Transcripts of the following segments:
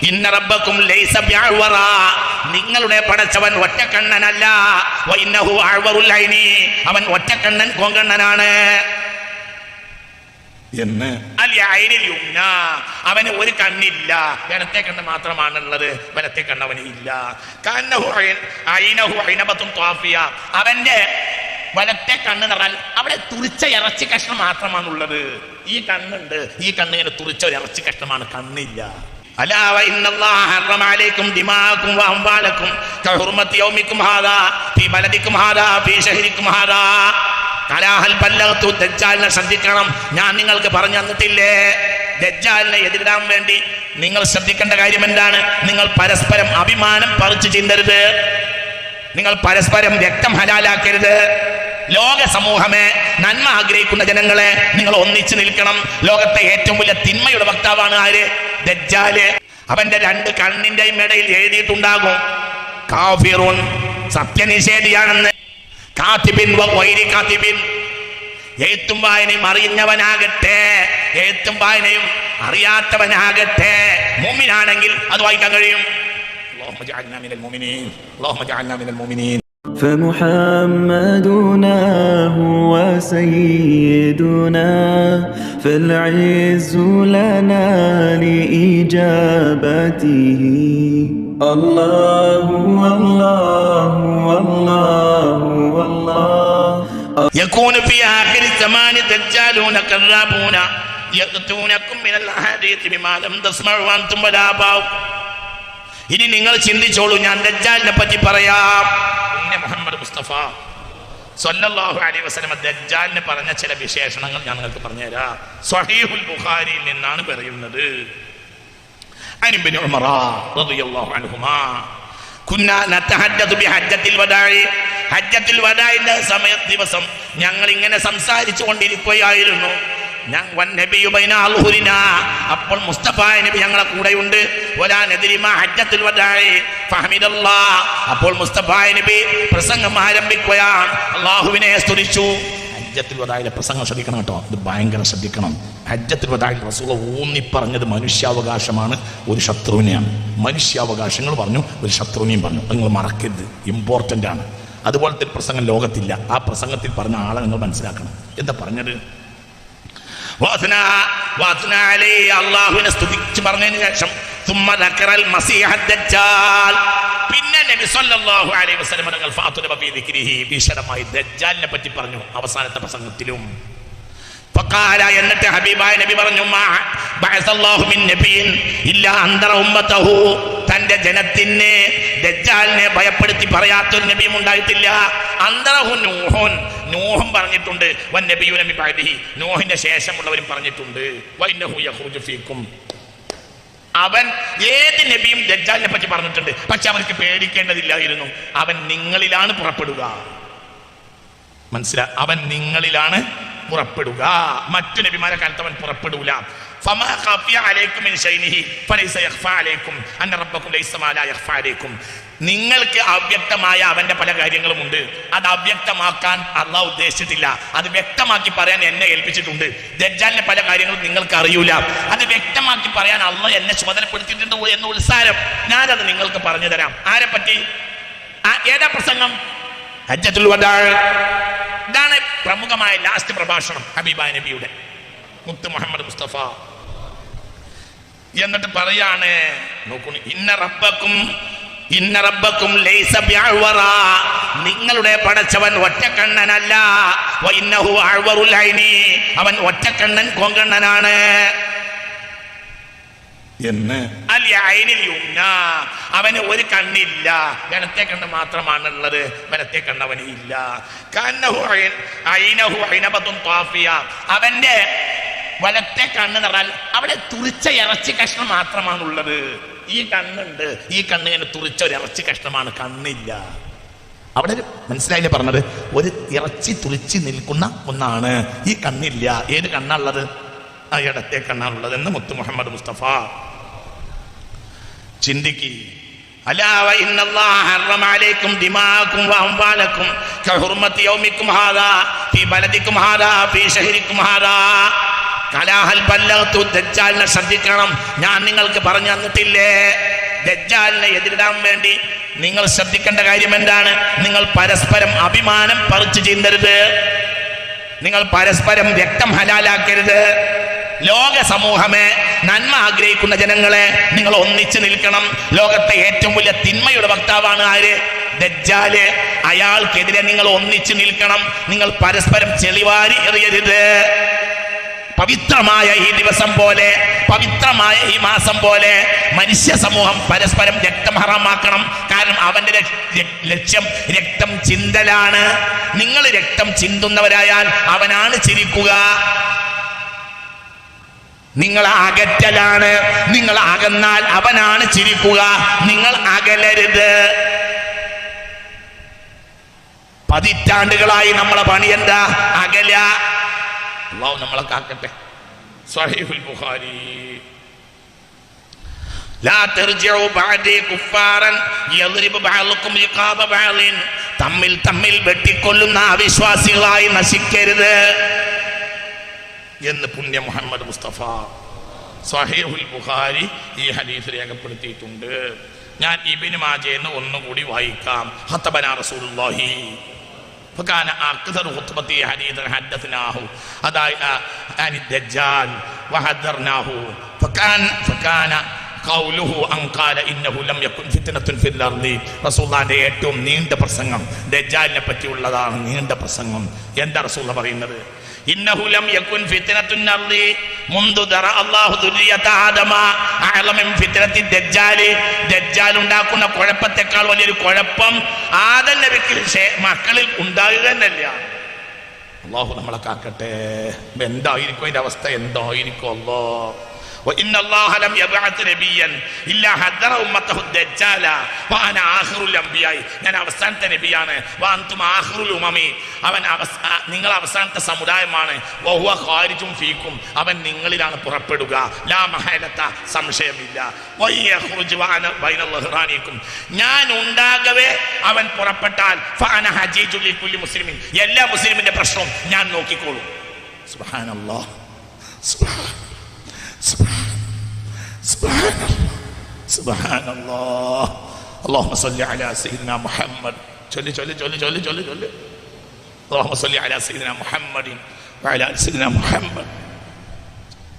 ഇന്ന റബ്ബക്കും ലൈസ ബിഅവറ, നിങ്ങളുടെ പടച്ചവൻ ഒറ്റക്കണ്ണനല്ല. വഇന്നഹു അഅവറുൽ ഐനി, അവൻ ഒറ്റക്കണ്ണൻ കോങ്കണ്ണനാണ് എന്ന്. അവന് ഒരു കണ്ണില്ല, വലത്തെ കണ്ണ് മാത്രമാണുള്ളത്, വലത്തെ കണ്ണ് അവന് ഇല്ല. അവന്റെ വലത്തെ കണ്ണ് എന്ന് പറഞ്ഞാൽ അവിടെ തുറിച്ച ഇറച്ചി കഷ്ണം മാത്രമാണുള്ളത്. ഈ കണ്ണുണ്ട്, ഈ കണ്ണ് ഇങ്ങനെ തുറിച്ച ഒരു ഇറച്ചി കഷ്ണമാണ്, കണ്ണില്ല. ശ്രദ്ധിക്കണം, ഞാൻ നിങ്ങൾക്ക് പറഞ്ഞു തന്നിട്ടില്ലേ? ദജ്ജാലിനെ എതിരിടാൻ വേണ്ടി നിങ്ങൾ ശ്രദ്ധിക്കേണ്ട കാര്യം എന്താണ്? നിങ്ങൾ പരസ്പരം അഭിമാനം പറിച്ചു ചിന്തരുത്, നിങ്ങൾ പരസ്പരം രക്തം ഹലാലാക്കരുത്. ലോക സമൂഹമേ, നന്മ ആഗ്രഹിക്കുന്ന ജനങ്ങളെ, നിങ്ങൾ ഒന്നിച്ചു നിൽക്കണം. ലോകത്തെ ഏറ്റവും വലിയ തിന്മയുടെ വക്താവാണ് ആര്? ദജ്ജാല്. അവന്റെ രണ്ട് കണ്ണിന്റെയും ഇടയിൽ എഴുതിയിട്ടുണ്ടാകും കാഫിറുൻ, സത്യനിഷേധിയാണെന്ന്. കാത്തിബിൻ വൈരി കാത്തിബിൻ, എഴുത്തും വായനയും അറിയുന്നവനാകട്ടെ, എഴുത്തും വായനയും അറിയാത്തവനാകട്ടെ, മുഅ്മിനാണെങ്കിൽ അത് വായിക്കാൻ കഴിയും. اللهم اجعلنا من المؤمنين، اللهم اجعلنا من المؤمنين. فمحمدنا هو سيدنا، فالعز لنا لإجابته. الله والله والله والله. يكون في آخر الزمان دجالون كذابون يأتونكم من الأحاديث بما لم تسمعوا وأنتم ولا آباؤكم. ഇനി നിങ്ങൾ ചിന്തിച്ചോളൂ, ഞാൻ ദജ്ജാലിനെ പറ്റി പറയാം. മുഹമ്മദ് മുസ്തഫ സ്വല്ലല്ലാഹു അലൈഹി വസല്ലം ദജ്ജാലിന് പറഞ്ഞ ചില വിശേഷണങ്ങൾ ഞാൻ നിങ്ങൾക്ക് പറഞ്ഞുതരാം. സ്വഹീഹുൽ ബുഖാരിയിൽ നിന്നാണ് പറയുന്നത്. അൻ ഇബ്നു ഉമർ റളിയല്ലാഹു അൻഹുമാ കുന്നാ നതഹദ്ദതു ബിഹജ്ജത്തിൽ വദാഇ, ഹജ്ജത്തുൽ വദാഇന്റെ ദിവസം ഞങ്ങൾ ഇങ്ങനെ സംസാരിച്ചു കൊണ്ടിരിക്കുകയായിരുന്നു. അപ്പോൾ മുസ്തഫ നബി ഞങ്ങളെ കൂടെയുണ്ട്. അപ്പോൾ മുസ്തഫ നബി പ്രസംഗം ആരംഭിക്കുകയാണ്, അള്ളാഹുവിനെ സ്തുതിച്ചു. ഹജ്ജത്തുൽ വദാഇലെ പ്രസംഗം ശ്രദ്ധിക്കണം കേട്ടോ, ഇത് ഭയങ്കര ശ്രദ്ധിക്കണം. ഹജ്ജത്തുൽ വദാഇൽ റസൂൽ ഊന്നി പറഞ്ഞത് മനുഷ്യാവകാശമാണ്, ഒരു ശത്രുവിനെയാണ്. മനുഷ്യാവകാശങ്ങൾ പറഞ്ഞു, ഒരു ശത്രുവിനെയും പറഞ്ഞു. അത് നിങ്ങൾ മറക്കരുത്, ഇമ്പോർട്ടൻ്റ് ആണ്. അതുപോലത്തെ ഒരു പ്രസംഗം ലോകത്തില്ല. ആ പ്രസംഗത്തിൽ പറഞ്ഞ ആളെ നിങ്ങൾ മനസ്സിലാക്കണം. എന്താ പറഞ്ഞത്? അള്ളാഹുവിനെ സ്തുതിച്ച് പറഞ്ഞതിന് ശേഷം പിന്നെ നബി സല്ലല്ലാഹു അലൈഹി വസല്ലം തങ്ങൾ ഫാതുന ബി ദിക്രിഹി, വിശദമായി ദജ്ജാലിനെ പറ്റി പറഞ്ഞു അവസാനത്തെ പ്രസംഗത്തിലും. ഫഖാല, എന്നിട്ട് ഹബീബായ നബി പറഞ്ഞു, ബഅസല്ലാഹു മിൻ നബിയിൻ ഇല്ലാ അൻദറ ഉമ്മതഹു, തന്റെ ജനത്തിനെ ദജ്ജാലിനെ ഭയപ്പെടുത്തി പറയാത്തൊരു നബിയും ഉണ്ടായിട്ടില്ല. അൻദറഹു നൂഹുൻ, നൂഹും പറഞ്ഞിട്ടുണ്ട്. വൻ നബിയുന മിൻ ബഅദിഹി, നൂഹിന്റെ ശേഷമുള്ളവരും പറഞ്ഞിട്ടുണ്ട്. വഇന്നഹു യഖ്റുജു ഫീകും, അവൻ ഏത് നബിയും ദജ്ജാലിനെ പറ്റി പറഞ്ഞിട്ടുണ്ട്. പക്ഷെ അവർക്ക് പേടിക്കേണ്ടതില്ലായിരുന്നു. അവൻ നിങ്ങളിലാണ് പുറപ്പെടുക. മനസ്സിലാ, അവൻ നിങ്ങളിലാണ് പുറപ്പെടുക. മറ്റു നബിമാരെ കാലത്ത് അവൻ പുറപ്പെടൂല. നിങ്ങൾക്ക് അവ്യക്തമായ അവന്റെ പല കാര്യങ്ങളുമുണ്ട്. അത് അവ്യക്തമാക്കാൻ അള്ളാഹു ഉദ്ദേശിച്ചിട്ടില്ല. അത് വ്യക്തമാക്കി പറയാൻ എന്നെ ഏൽപ്പിച്ചിട്ടുണ്ട്. ദജ്ജാലിന്റെ പല കാര്യങ്ങളും നിങ്ങൾക്ക് അറിയൂല. അത് വ്യക്തമാക്കി പറയാൻ അള്ളാഹു എന്നെ ചുമതലപ്പെടുത്തിയിട്ടുണ്ട് എന്ന ഉത്സാരം ഞാനത് നിങ്ങൾക്ക് പറഞ്ഞു തരാം. ആരെ പറ്റി? ഏതാ പ്രസംഗം? ഹജ്ജത്തുൽ വദാ. ഇതാണ് പ്രമുഖമായ ലാസ്റ്റ് പ്രഭാഷണം ഹബീബായ നബിയുടെ, മുത്ത് മുഹമ്മദ് മുസ്തഫ. എന്നിട്ട് പറയാണ്, നോക്കൂ, ഇന്ന റബ്ബക്കും ലൈസ ബിഅവറ, നിങ്ങളുടെ പടച്ചവൻ ഒറ്റക്കണ്ണനല്ല. വഇന്നഹു അഅവറുൽ ഐനി, അവൻ ഒറ്റക്കണ്ണൻ കോങ്കണ്ണനാണ് എന്ന്. അവന് ഒരു കണ്ണില്ല, വലത്തെ കണ്ണ് മാത്രമാണുള്ളത്, വലത്തെ കണ്ണ് അവന് ഇല്ല. അവന്റെ വലത്തെ കണ്ണ് പറഞ്ഞാൽ അവിടെ തുറിച്ച ഇറച്ചി കഷ്ണം മാത്രമാണുള്ളത്. ഈ കണ്ണുണ്ട്, ഈ കണ്ണ് ഇങ്ങനെ തുറിച്ച ഒരു ഇറച്ചി കഷ്ണമാണ്, കണ്ണില്ല. അവിടെ മനസ്സിലായില്ലേ പറഞ്ഞത്? ഒരു ഇറച്ചി തുറിച്ച് നിൽക്കുന്ന ഒന്നാണ്, ഈ കണ്ണില്ല. ഏത് കണ്ണുള്ളത്? ആ ഇടത്തെ കണ്ണാണുള്ളത് എന്ന് മുത്ത് മുഹമ്മദ് മുസ്തഫ. ചിന്തിക്ക്. അലാ വ ഇന്നല്ലാഹ ഹറമ അലൈക്കും ദിമാഅക്കും വ അംവാലക്കും കഹുർമത്തി യൗമിക്കും ഹാദാ ഫീ ബലദിക്കും ഹാദാ ഫീ ശഹരിക്കും ഹാദാ. കലാഹൽ ബല്ലഗ്തു, ദജ്ജാലിനെ ശ്രദ്ധിക്കണം. ഞാൻ നിങ്ങൾക്ക് പറഞ്ഞു തന്നിട്ടില്ലേ? ദജ്ജാലിനെ എതിരിടാൻ വേണ്ടി നിങ്ങൾ ശ്രദ്ധിക്കേണ്ട കാര്യം എന്താണ്? നിങ്ങൾ പരസ്പരം അഭിമാനം പറിച്ചു ചിന്തരുത്. നിങ്ങൾ പരസ്പരം രക്തം ഹലാലാക്കരുത്. ലോക സമൂഹമേ, നന്മ ആഗ്രഹിക്കുന്ന ജനങ്ങളെ, നിങ്ങൾ ഒന്നിച്ചു നിൽക്കണം. ലോകത്തെ ഏറ്റവും വലിയ തിന്മയുടെ വക്താവാണ് ആര്? ദജ്ജാല്. അയാൾക്കെതിരെ നിങ്ങൾ ഒന്നിച്ചു നിൽക്കണം. നിങ്ങൾ പരസ്പരം ചെളിവാരി എറിയരുത്. പവിത്രമായ ഈ ദിവസം പോലെ, പവിത്രമായ ഈ മാസം പോലെ മനുഷ്യ സമൂഹം പരസ്പരം രക്തം ഹറാമാക്കണം. കാരണം അവന്റെ ലക്ഷ്യം രക്തം ചിന്തലാണ്. നിങ്ങൾ രക്തം ചിന്തുന്നവരായാൽ അവനാണ് ചിരിക്കുക. നിങ്ങൾ അകറ്റലാണ്. നിങ്ങൾ അകന്നാൽ അവനാണ് ചിരിക്കുക. നിങ്ങൾ അകലരുത്. പതിറ്റാണ്ടുകളായി നമ്മളെ പണി എന്താ? അകല. അല്ലാഹു നമ്മളെ കാക്കട്ടെ. സ്വഹീഹുൽ ബുഖാരി, ലാ തർജിഉ ബഅദി കുഫാറൻ യദ്രിബു ബഅലുക്കും റിഖാബ ബഅലിൻ. തമ്മിൽ വെട്ടിക്കൊല്ലുന്ന അവിശ്വാസികളായി നശിക്കരുത് എന്ന് പുണ്യ മുഹമ്മദ് മുസ്തഫ സ്വഹീഹുൽ ബുഖാരി ഈ ഹദീസ് രേഖപ്പെടുത്തിയിട്ടുണ്ട്. ഞാൻ ഇബ്നു മാജഹ് ഒന്നുകൂടി വായിക്കാം. ഖതബനാ റസൂലുള്ളാഹി فكان أكثر خطبتي حديثا حدثناه عن الدجال وحذرناه فكان قوله أن قال إنه لم يكن فتنة في الأرض. റസൂലുള്ളാഹിന്റെ ഏറ്റവും നീണ്ട പ്രസംഗം ദജ്ജാലിനെ പറ്റിയുള്ളതാണ്. നീണ്ട പ്രസംഗം. എന്താ റസൂലുള്ളാഹി പറയുന്നത്? ഇന്നഹു ലം യകുൻ ഫിത്നത്തുൻ അർളി മുൻദു ദറ അല്ലാഹു ദുരിയത ആദമ അഅലമ മിൻ ഫിത്നത്തി ദജ്ജാൽ. ദജ്ജാൽ ഉണ്ടാക്കുന്ന കുഴപ്പത്തെക്കാൾ വലിയൊരു കുഴപ്പം ആദം നബിക്ക് മക്കളിൽ ഉണ്ടാകുക തന്നെയല്ല. അല്ലാഹു നമ്മളെ കാക്കട്ടെ. എന്തായിരിക്കും അതിന്റെ അവസ്ഥ? എന്തായിരിക്കും? അല്ലാഹ് وإن الله لم يبعث نبيا إلا حذر أمته الدجال وأنا آخر الأنبياء. ഞാൻ അവസാനത്തെ നബിയാണ്. വഅൻതും ആഖിറുൽ ഉമമി. നിങ്ങൾ അവസാനത്തെ സമുദായമാണ്. വഹുവ ഖാരിജും ഫീക്കും. അവൻ നിങ്ങളിലാണ് പുറപ്പെടുക. ലാ മഹലത, സംശയമില്ല. വയഖ്റുജു വഅന ബൈനൽ ലഹ്റാനിക്കും. ഞാൻ ഉണ്ടാകവേ അവൻ പുറപ്പെട്ടാൽ ഫഅന ഹജീജു ലികുല്ലി മുസ്ലിമിൻ. എല്ലാ മുസ്ലിമിന്റെ പ്രശ്നവും ഞാൻ നോക്കിക്കോളും. സുബ്ഹാനല്ലാഹ്, സുബ്ഹാനല്ലാഹ്. اللهم صل على سيدنا محمد. ചൊല്ലി اللهم صل على سيدنا محمد وعلى آل سيدنا محمد.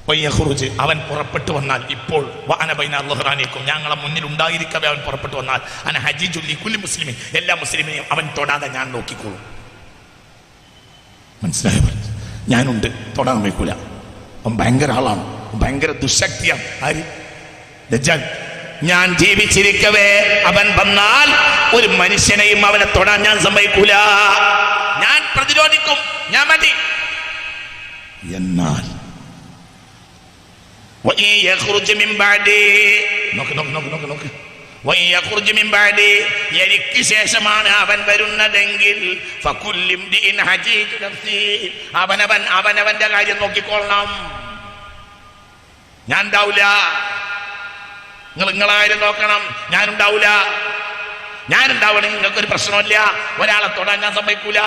വയഖ്റുജ്, അവൻ പുറപ്പെട്ടു വന്നാൽ ഇപ്പോൾ വഅന ബൈന അല്ലാഹ്റാനിക്കും, ഞങ്ങളെ മുന്നിൽ ഉണ്ടായിരിക്കവേ അവൻ പുറപ്പെട്ടു വന്നാൽ അന ഹജീജുൽ ലികുല്ലി മുസ്ലിമിൻ, എല്ലാ മുസ്ലിമിനെയും അവൻ തൊടാതെ ഞാൻ നോക്കിക്കോളും. മനസ്സിലായോ? ഞാനുണ്ട്, തൊടാൻ വയ്ക്കൂല. അവൻ ഭയങ്കര ആളാണ്, ഭയങ്കര ദുശക്തിയാണ്. ആര്? ദജ്ജാൽ. ഞാൻ ജീവിച്ചിരിക്കവേ അവൻ വന്നാൽ ഒരു മനുഷ്യനെയും അവനെ തൊടാൻ ഞാൻ സമ്മതിക്കൂല. ഞാൻ പ്രതിരോധിക്കും, ഞാൻ മതി. എന്നാൽ എനിക്ക് ശേഷമാണ് അവൻ വരുന്നതെങ്കിൽ അവനവന്റെ കാര്യം നോക്കിക്കൊള്ളണം. ഞാൻ ഉണ്ടാവില്ല. നിങ്ങളെ കാര്യം നോക്കണം. ഞാനുണ്ടാവണമെങ്കിൽ നിങ്ങൾക്കൊരു പ്രശ്നമില്ല. ഒരാളെ തൊടാൻ ഞാൻ സമ്മതിക്കൂല.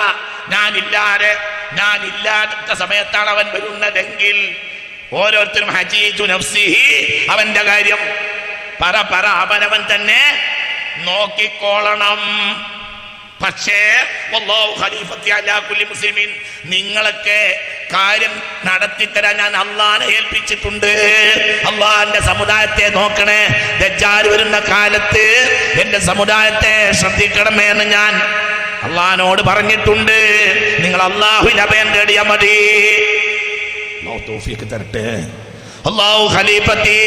ഞാനില്ലാത്ത സമയത്താണ് അവൻ വരുന്നതെങ്കിൽ ഓരോരുത്തരും ഹജീജു നഫ്സിഹി, അവന്റെ കാര്യം പറ അവനവൻ തന്നെ നോക്കിക്കോളണം. പക്ഷേ വല്ലാഹു ഖലീഫത്തി അലാ കുല്ലി മുസ്ലിമിൻ, നിങ്ങളൊക്കെ കാര്യം നടത്തിത്തരാൻ ഞാൻ അള്ളാനെ ഏൽപ്പിച്ചിട്ടുണ്ട്. അള്ളാന്റെ സമുദായത്തെ നോക്കണേ. ദജ്ജാൽ വരുന്ന കാലത്ത് എന്റെ സമുദായത്തെ ശ്രദ്ധിക്കണമേ എന്ന് ഞാൻ അള്ളാനോട് പറഞ്ഞിട്ടുണ്ട്. നിങ്ങൾ അള്ളാഹുവിൽ അഭയം തേടിയാൽ മതി. അല്ലാഹു തൗഫീഖ് തരട്ടെ. അല്ലാഹു ഖലീഫത്തി,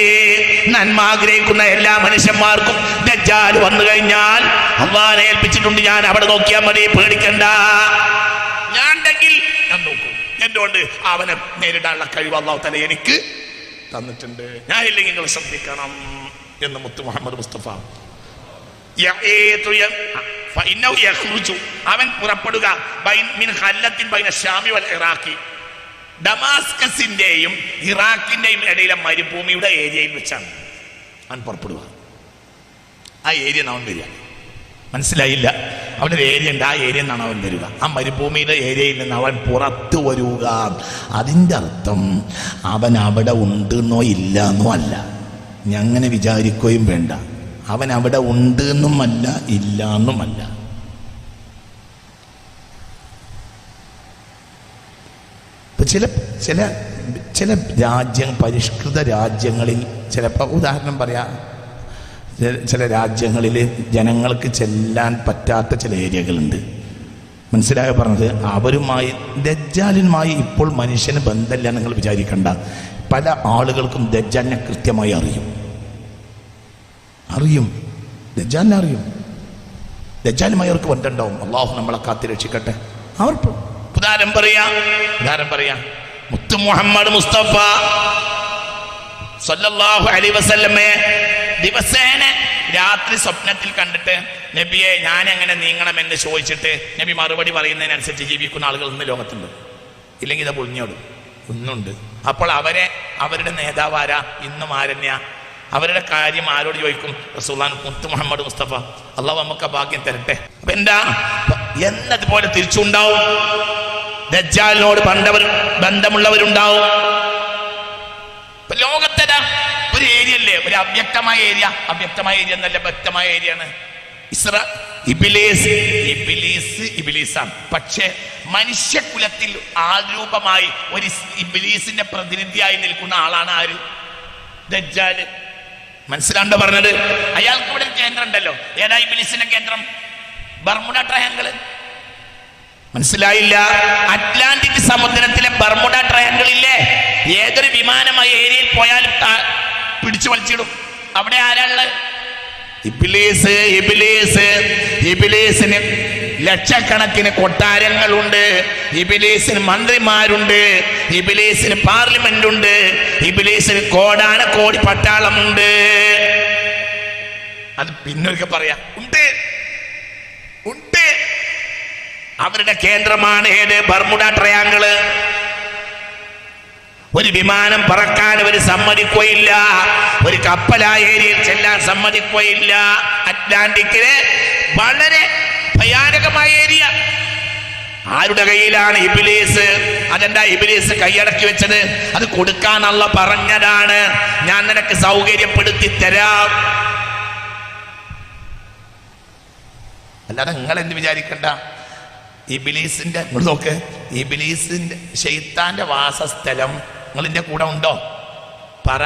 നന്മ ആഗ്രഹിക്കുന്ന എല്ലാ മനുഷ്യന്മാർക്കും ദജ്ജാൽ വന്നു കഴിഞ്ഞാൽ അള്ളാനെ ഏൽപ്പിച്ചിട്ടുണ്ട്. ഞാൻ അവിടെ നോക്കിയാൽ മതി, പേടിക്കണ്ട. ഞാൻ ഉണ്ടെങ്കിൽ ഞാൻ നോക്കും. എന്തുകൊണ്ട്? അവനെ നേരിടാനുള്ള കഴിവ് അല്ലാഹു തആല എനിക്ക് തന്നിട്ടുണ്ട്. ഞാൻ ഇല്ലെങ്കിൽ നിങ്ങൾ ശ്രദ്ധിക്കണം എന്ന് മുത്ത് മുഹമ്മദ് മുസ്തഫ. അവൻ പുറപ്പെടുക മിൻ ഖല്ലത്തിൻ ബൈന ശാമി വൽ ഇറാഖി, ഡമാസ്കസിന്റെയും ഇറാഖിന്റെയും ഇടയിലെ മരുഭൂമിയുടെ ഏരിയയിൽ വെച്ചാണ് അവൻ പുറപ്പെടുക. ആ ഏരിയ നാം വരിക. മനസ്സിലായില്ല? അവനൊരു ഏരിയ ഉണ്ട്, ആ ഏരിയ നിന്നാണ് അവൻ വരിക. ആ മരുഭൂമിയുടെ ഏരിയയിൽ നിന്ന് അവൻ പുറത്തു വരിക. അതിൻ്റെ അർത്ഥം അവൻ അവിടെ ഉണ്ടെന്നോ ഇല്ല എന്നോ അല്ല. അങ്ങനെ വിചാരിക്കുകയും വേണ്ട. അവൻ അവിടെ ഉണ്ട് എന്നുമല്ല ഇല്ല എന്നുമല്ല. ഇപ്പം ചില പരിഷ്കൃത രാജ്യങ്ങളിൽ ചിലപ്പോൾ ഉദാഹരണം പറയാം, ചില രാജ്യങ്ങളിൽ ജനങ്ങൾക്ക് ചെല്ലാൻ പറ്റാത്ത ചില ഏരിയകളുണ്ട്. മനസ്സിലായോ പറഞ്ഞത്? അവരുമായി ദജ്ജാലിനുമായി ഇപ്പോൾ മനുഷ്യന് ബന്ധമില്ല നിങ്ങൾ വിചാരിക്കണ്ട. പല ആളുകൾക്കും ദജ്ജാലിനെ കൃത്യമായി അറിയും. ദജ്ജാലിനെ അറിയും. ദജ്ജാലുമായി അവർക്ക് ബന്ധമുണ്ടാവും. അള്ളാഹു നമ്മളെ കാത്തി രക്ഷിക്കട്ടെ. അവർക്ക് ഉദാഹരണം പറയാ മുത്തു മുഹമ്മദ് മുസ്തഫ സല്ലല്ലാഹു അലൈഹി വസല്ലമയെ ദിവസേന രാത്രി സ്വപ്നത്തിൽ കണ്ടിട്ട് നബിയെ ഞാൻ എങ്ങനെ നീങ്ങണമെന്ന് ചോദിച്ചിട്ട് നബി മറുപടി പറയുന്നതിനനുസരിച്ച് ജീവിക്കുന്ന ആളുകൾ ഇന്ന് ലോകത്തുണ്ട്. ഇല്ലെങ്കിൽ ഇത് പൊളിഞ്ഞോടും. ഒന്നുണ്ട്. അപ്പോൾ അവരുടെ നേതാവാരാ? ഇന്നും ആരണ്യ? അവരുടെ കാര്യം ആരോട് ചോദിക്കും? റസൂലുള്ളാഹി മുത്തു മുഹമ്മദ് മുസ്തഫ. അള്ളാഹു നമുക്ക് ഭാഗ്യം തരട്ടെ. അപ്പൊ എന്താ എന്നതുപോലെ തിരിച്ചുണ്ടാവും. ദജ്ജാലിനോട് ബന്ധമുള്ളവരുണ്ടാവും. ലോകത്തര ഒരു ഏരിയ അല്ലേ, ഒരു അവ്യക്തമായ ഏരിയ എന്നല്ല, വ്യക്തമായ ഏരിയയാണ്. ഇബിലീസാണ്. പക്ഷേ മനുഷ്യകുലത്തിൽ ആൾരൂപമായി ഒരു ഇബിലീസിന്റെ പ്രതിനിധിയായി നിൽക്കുന്ന ആളാണ് ആര്? ദജ്ജാല്. മനസ്സിലാണ്ടോ പറഞ്ഞത്? അയാൾക്ക് ഇവിടെ കേന്ദ്രം ഉണ്ടല്ലോ. ഏതാ ഇബിലീസിന്റെ കേന്ദ്രം? Bermuda triangle. മനസ്സിലായില്ല? അറ്റ്ലാന്റിക് സമുദ്രത്തിലെ ബർമുഡ ട്രയാങ്കിൾ ഇല്ലേ? ഏതൊരു വിമാനമായ ഏരിയയിൽ പോയാലും പിടിച്ചു വലിച്ചിടും. അവിടെ ആരാള്? ഇബിലീസിന് ലക്ഷക്കണക്കിന് കൊട്ടാരങ്ങളുണ്ട്. ഇബിലീസിന് മന്ത്രിമാരുണ്ട്. ഇബിലീസിന് പാർലമെന്റ് ഉണ്ട്. ഇബിലീസിന് കോടാനക്കോടി പട്ടാളമുണ്ട്. അത് പിന്നൊക്കെ പറയാം. ഉണ്ട്. അവരുടെ കേന്ദ്രമാണ് ഏത്? Bermuda triangle. ഒരു വിമാനം പറക്കാൻ അവർ സമ്മതിക്കുകയില്ല. ഒരു കപ്പലായ ഏരിയയിൽ ചെല്ലാൻ സമ്മതിക്കുകയില്ല. അറ്റ്ലാന്റിക്കിലെ വളരെ ഭയാനകമായ ഏരിയ. ആരുടെ കയ്യിലാണ്? ഇബ്ലീസ്. അതെന്താ ഇബ്ലീസ് കൈയടക്കി വെച്ചത്? അത് കൊടുക്കാൻ അല്ലാഹു പറഞ്ഞതാണ്. ഞാൻ നിനക്ക് സൗകര്യപ്പെടുത്തി തരാം. അല്ലാതെ നിങ്ങൾ എന്ത് വിചാരിക്കണ്ട. ഇബ്ലീസിന്റെ നോക്ക്, ഇബ്ലീസിന്റെ ശൈത്താന്റെ വാസസ്ഥലം നിങ്ങളിന്റെ കൂടെ ഉണ്ടോ? പറ,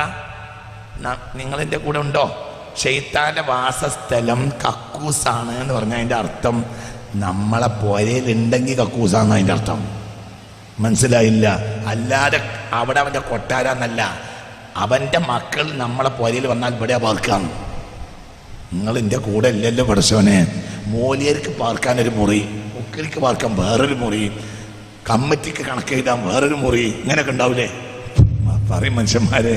നിങ്ങളിന്റെ കൂടെ ഉണ്ടോ? ശൈത്താന്റെ വാസസ്ഥലം കക്കൂസാണ് എന്ന് പറഞ്ഞാൽ അതിന്റെ അർത്ഥം നമ്മളെ പോരയിലുണ്ടെങ്കിൽ കക്കൂസാണ് അതിന്റെ അർത്ഥം. മനസ്സിലായില്ല? അല്ലാതെ അവിടെ അവന്റെ കൊട്ടാരാന്നല്ല. അവന്റെ മക്കൾ നമ്മളെ പോരയിൽ വന്നാൽ ഇവിടെ പാർക്കാണ്. നിങ്ങളിന്റെ കൂടെ ഇല്ലല്ലോ പഠിച്ചവനെ. മോലിയർക്ക് പാർക്കാനൊരു മുറി, മുക്കലിക്ക് പാർക്കാൻ വേറൊരു മുറി, കമ്മിറ്റിക്ക് കണക്ക് എഴുതാൻ വേറൊരു മുറി, ഇങ്ങനെയൊക്കെ ഉണ്ടാവില്ലേ? പറയും മനുഷ്യന്മാരെ.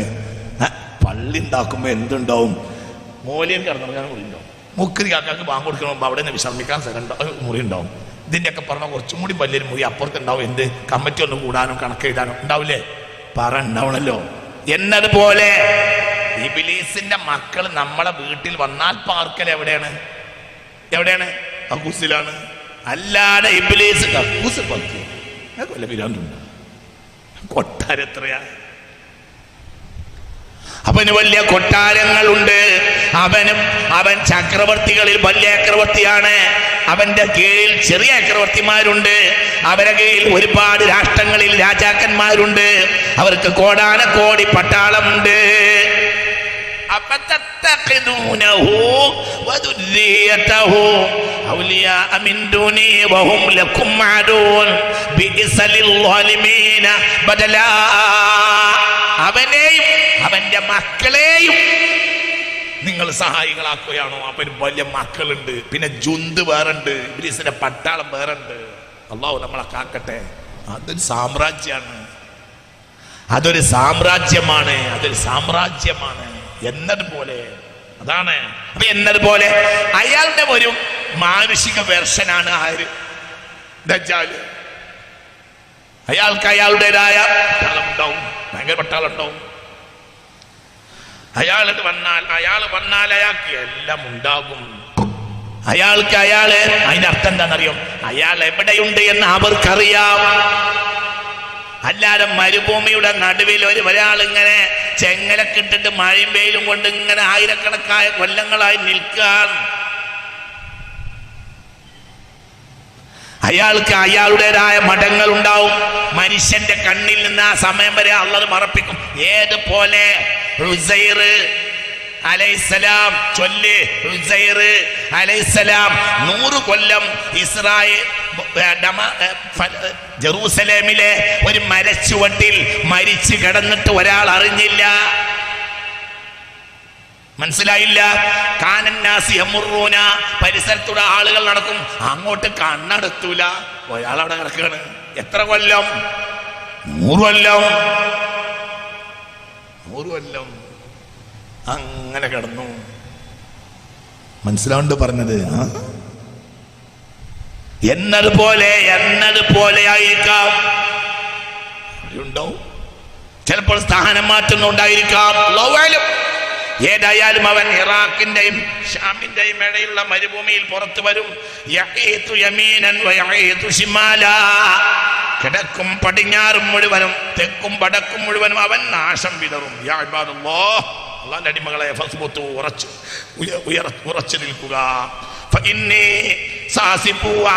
പള്ളി ഉണ്ടാക്കുമ്പോൾ എന്തുണ്ടാവും? മോലിയർക്ക് കിടന്നുറങ്ങാൻ മുറി ഉണ്ടാവും. മുക്കരി കാക്കാക്ക് ബാങ്ക് കൊടുക്കണമ്പോൾ അവിടെ നിന്ന് വിശ്രമിക്കാൻ മുറി ഉണ്ടാവും. ഇതിൻ്റെയൊക്കെ പറഞ്ഞാൽ കുറച്ചും കൂടി വലിയൊരു മുറി അപ്പുറത്തുണ്ടാവും. എന്ത്? കമ്മിറ്റി ഒന്ന് കൂടാനും കണക്ക് എഴുതാനും ഉണ്ടാവില്ലേ? പറ, ഉണ്ടാവണല്ലോ. എന്നതുപോലെ ഇബ്ലീസിന്റെ മക്കൾ നമ്മളെ വീട്ടിൽ വന്നാൽ പാർക്കൽ എവിടെയാണ്? കക്കൂസിലാണ്. അല്ലാതെ ഇബ്ലീസ് കക്കൂസ് പാർക്കും കൊല്ല പിരാന്തുണ്ട്. കൊട്ടാരെത്രയാ? അവന് വലിയ കൊട്ടാരങ്ങളുണ്ട്. അവൻ ചക്രവർത്തികളിൽ വലിയ ചക്രവർത്തിയാണ്. അവന്റെ കീഴിൽ ചെറിയ ചക്രവർത്തിമാരുണ്ട്. അവരുടെ കീഴിൽ ഒരുപാട് രാഷ്ട്രങ്ങളിൽ രാജാക്കന്മാരുണ്ട്. അവർക്ക് കോടാനക്കോടി പട്ടാളമുണ്ട്. അവനെയും അവന്റെ മക്കളെയും നിങ്ങൾ സഹായികളാക്കുകയാണോ? അവന് വലിയ മക്കളുണ്ട്. പിന്നെ ജുന്ത് വേറുണ്ട്. ഇബ്ലീസിന്റെ പട്ടാളം വേറുണ്ട്. അല്ലാഹു നമ്മളെ കാക്കട്ടെ. അതൊരു സാമ്രാജ്യമാണ്. അതൊരു സാമ്രാജ്യമാണ്. എന്നതുപോലെ അതാണ്. അപ്പൊ എന്നതുപോലെ അയാളുടെ ഒരു മാനുഷിക വെർഷനാണ് ആര്? ദജ്ജാല്. അയാൾക്ക് അയാളുടേതായ പട്ടാളം ഉണ്ടാവും. ഭയങ്കര പട്ടാളം ഉണ്ടാവും. അയാൾ വന്നാൽ അയാൾക്ക് എല്ലാം ഉണ്ടാകും. അയാൾക്ക് അതിന്റെ അർത്ഥം എന്താണെന്നറിയോ? അയാൾ എവിടെയുണ്ട് എന്ന് അവർക്കറിയാം. അല്ലാതെ മരുഭൂമിയുടെ നടുവിൽ ഒരാൾ ഇങ്ങനെ ചെങ്ങലക്കിട്ടിട്ട് മഴയും വെയിലും കൊണ്ട് ഇങ്ങനെ ആയിരക്കണക്കായ കൊല്ലങ്ങളായി നിൽക്കാൻ, അയാൾക്ക് അയാളുടേതായ മഠങ്ങൾ ഉണ്ടാവും. മനുഷ്യന്റെ കണ്ണിൽ നിന്ന് ആ സമയം വരെ അള്ളാഹ് മറപ്പിക്കും. ഏതുപോലെ ഉസൈർ അലൈഹിസ്സലാം ചൊല്ല്, ഉസൈർ അലൈഹിസ്സലാം 100 കൊല്ലം ഇസ്രായേൽ ജെറൂസലേമിലെ ഒരു മരച്ചുവട്ടിൽ മരിച്ചു കിടന്നിട്ട് ഒരാൾ അറിഞ്ഞില്ല. മനസ്സിലായില്ല. കാനന്നാസി യമുറൂന, പരിസരത്തൂടെ ആളുകൾ നടക്കും, അങ്ങോട്ട് കണ്ണെടുത്തൂല, ഒരാൾ അവിടെ കിടക്കുകയാണ്. എത്ര കൊല്ലം? 100 കൊല്ലം. 100 കൊല്ലം അങ്ങനെ കിടന്നു. മനസ്സിലാവുണ്ട് പറഞ്ഞത്? എന്നതുപോലെ ആയിരിക്കാം. ഉണ്ടാവും ചിലപ്പോൾ സ്ഥാനം മാറ്റുന്നുണ്ടായിരിക്കാം. ഏതായാലും അവൻ ഇറാഖിന്റെയും ഷാമിന്റെയും ഇടയിലുള്ള മരുഭൂമിയിൽ പുറത്തു വരും. കിഴക്കും പടിഞ്ഞാറും മുഴുവനും തെക്കും വടക്കും മുഴുവനും അവൻ നാശം വിതറും. അള്ളാന്റെ അടിമകളെ ഉറച്ചു നിൽക്കുക.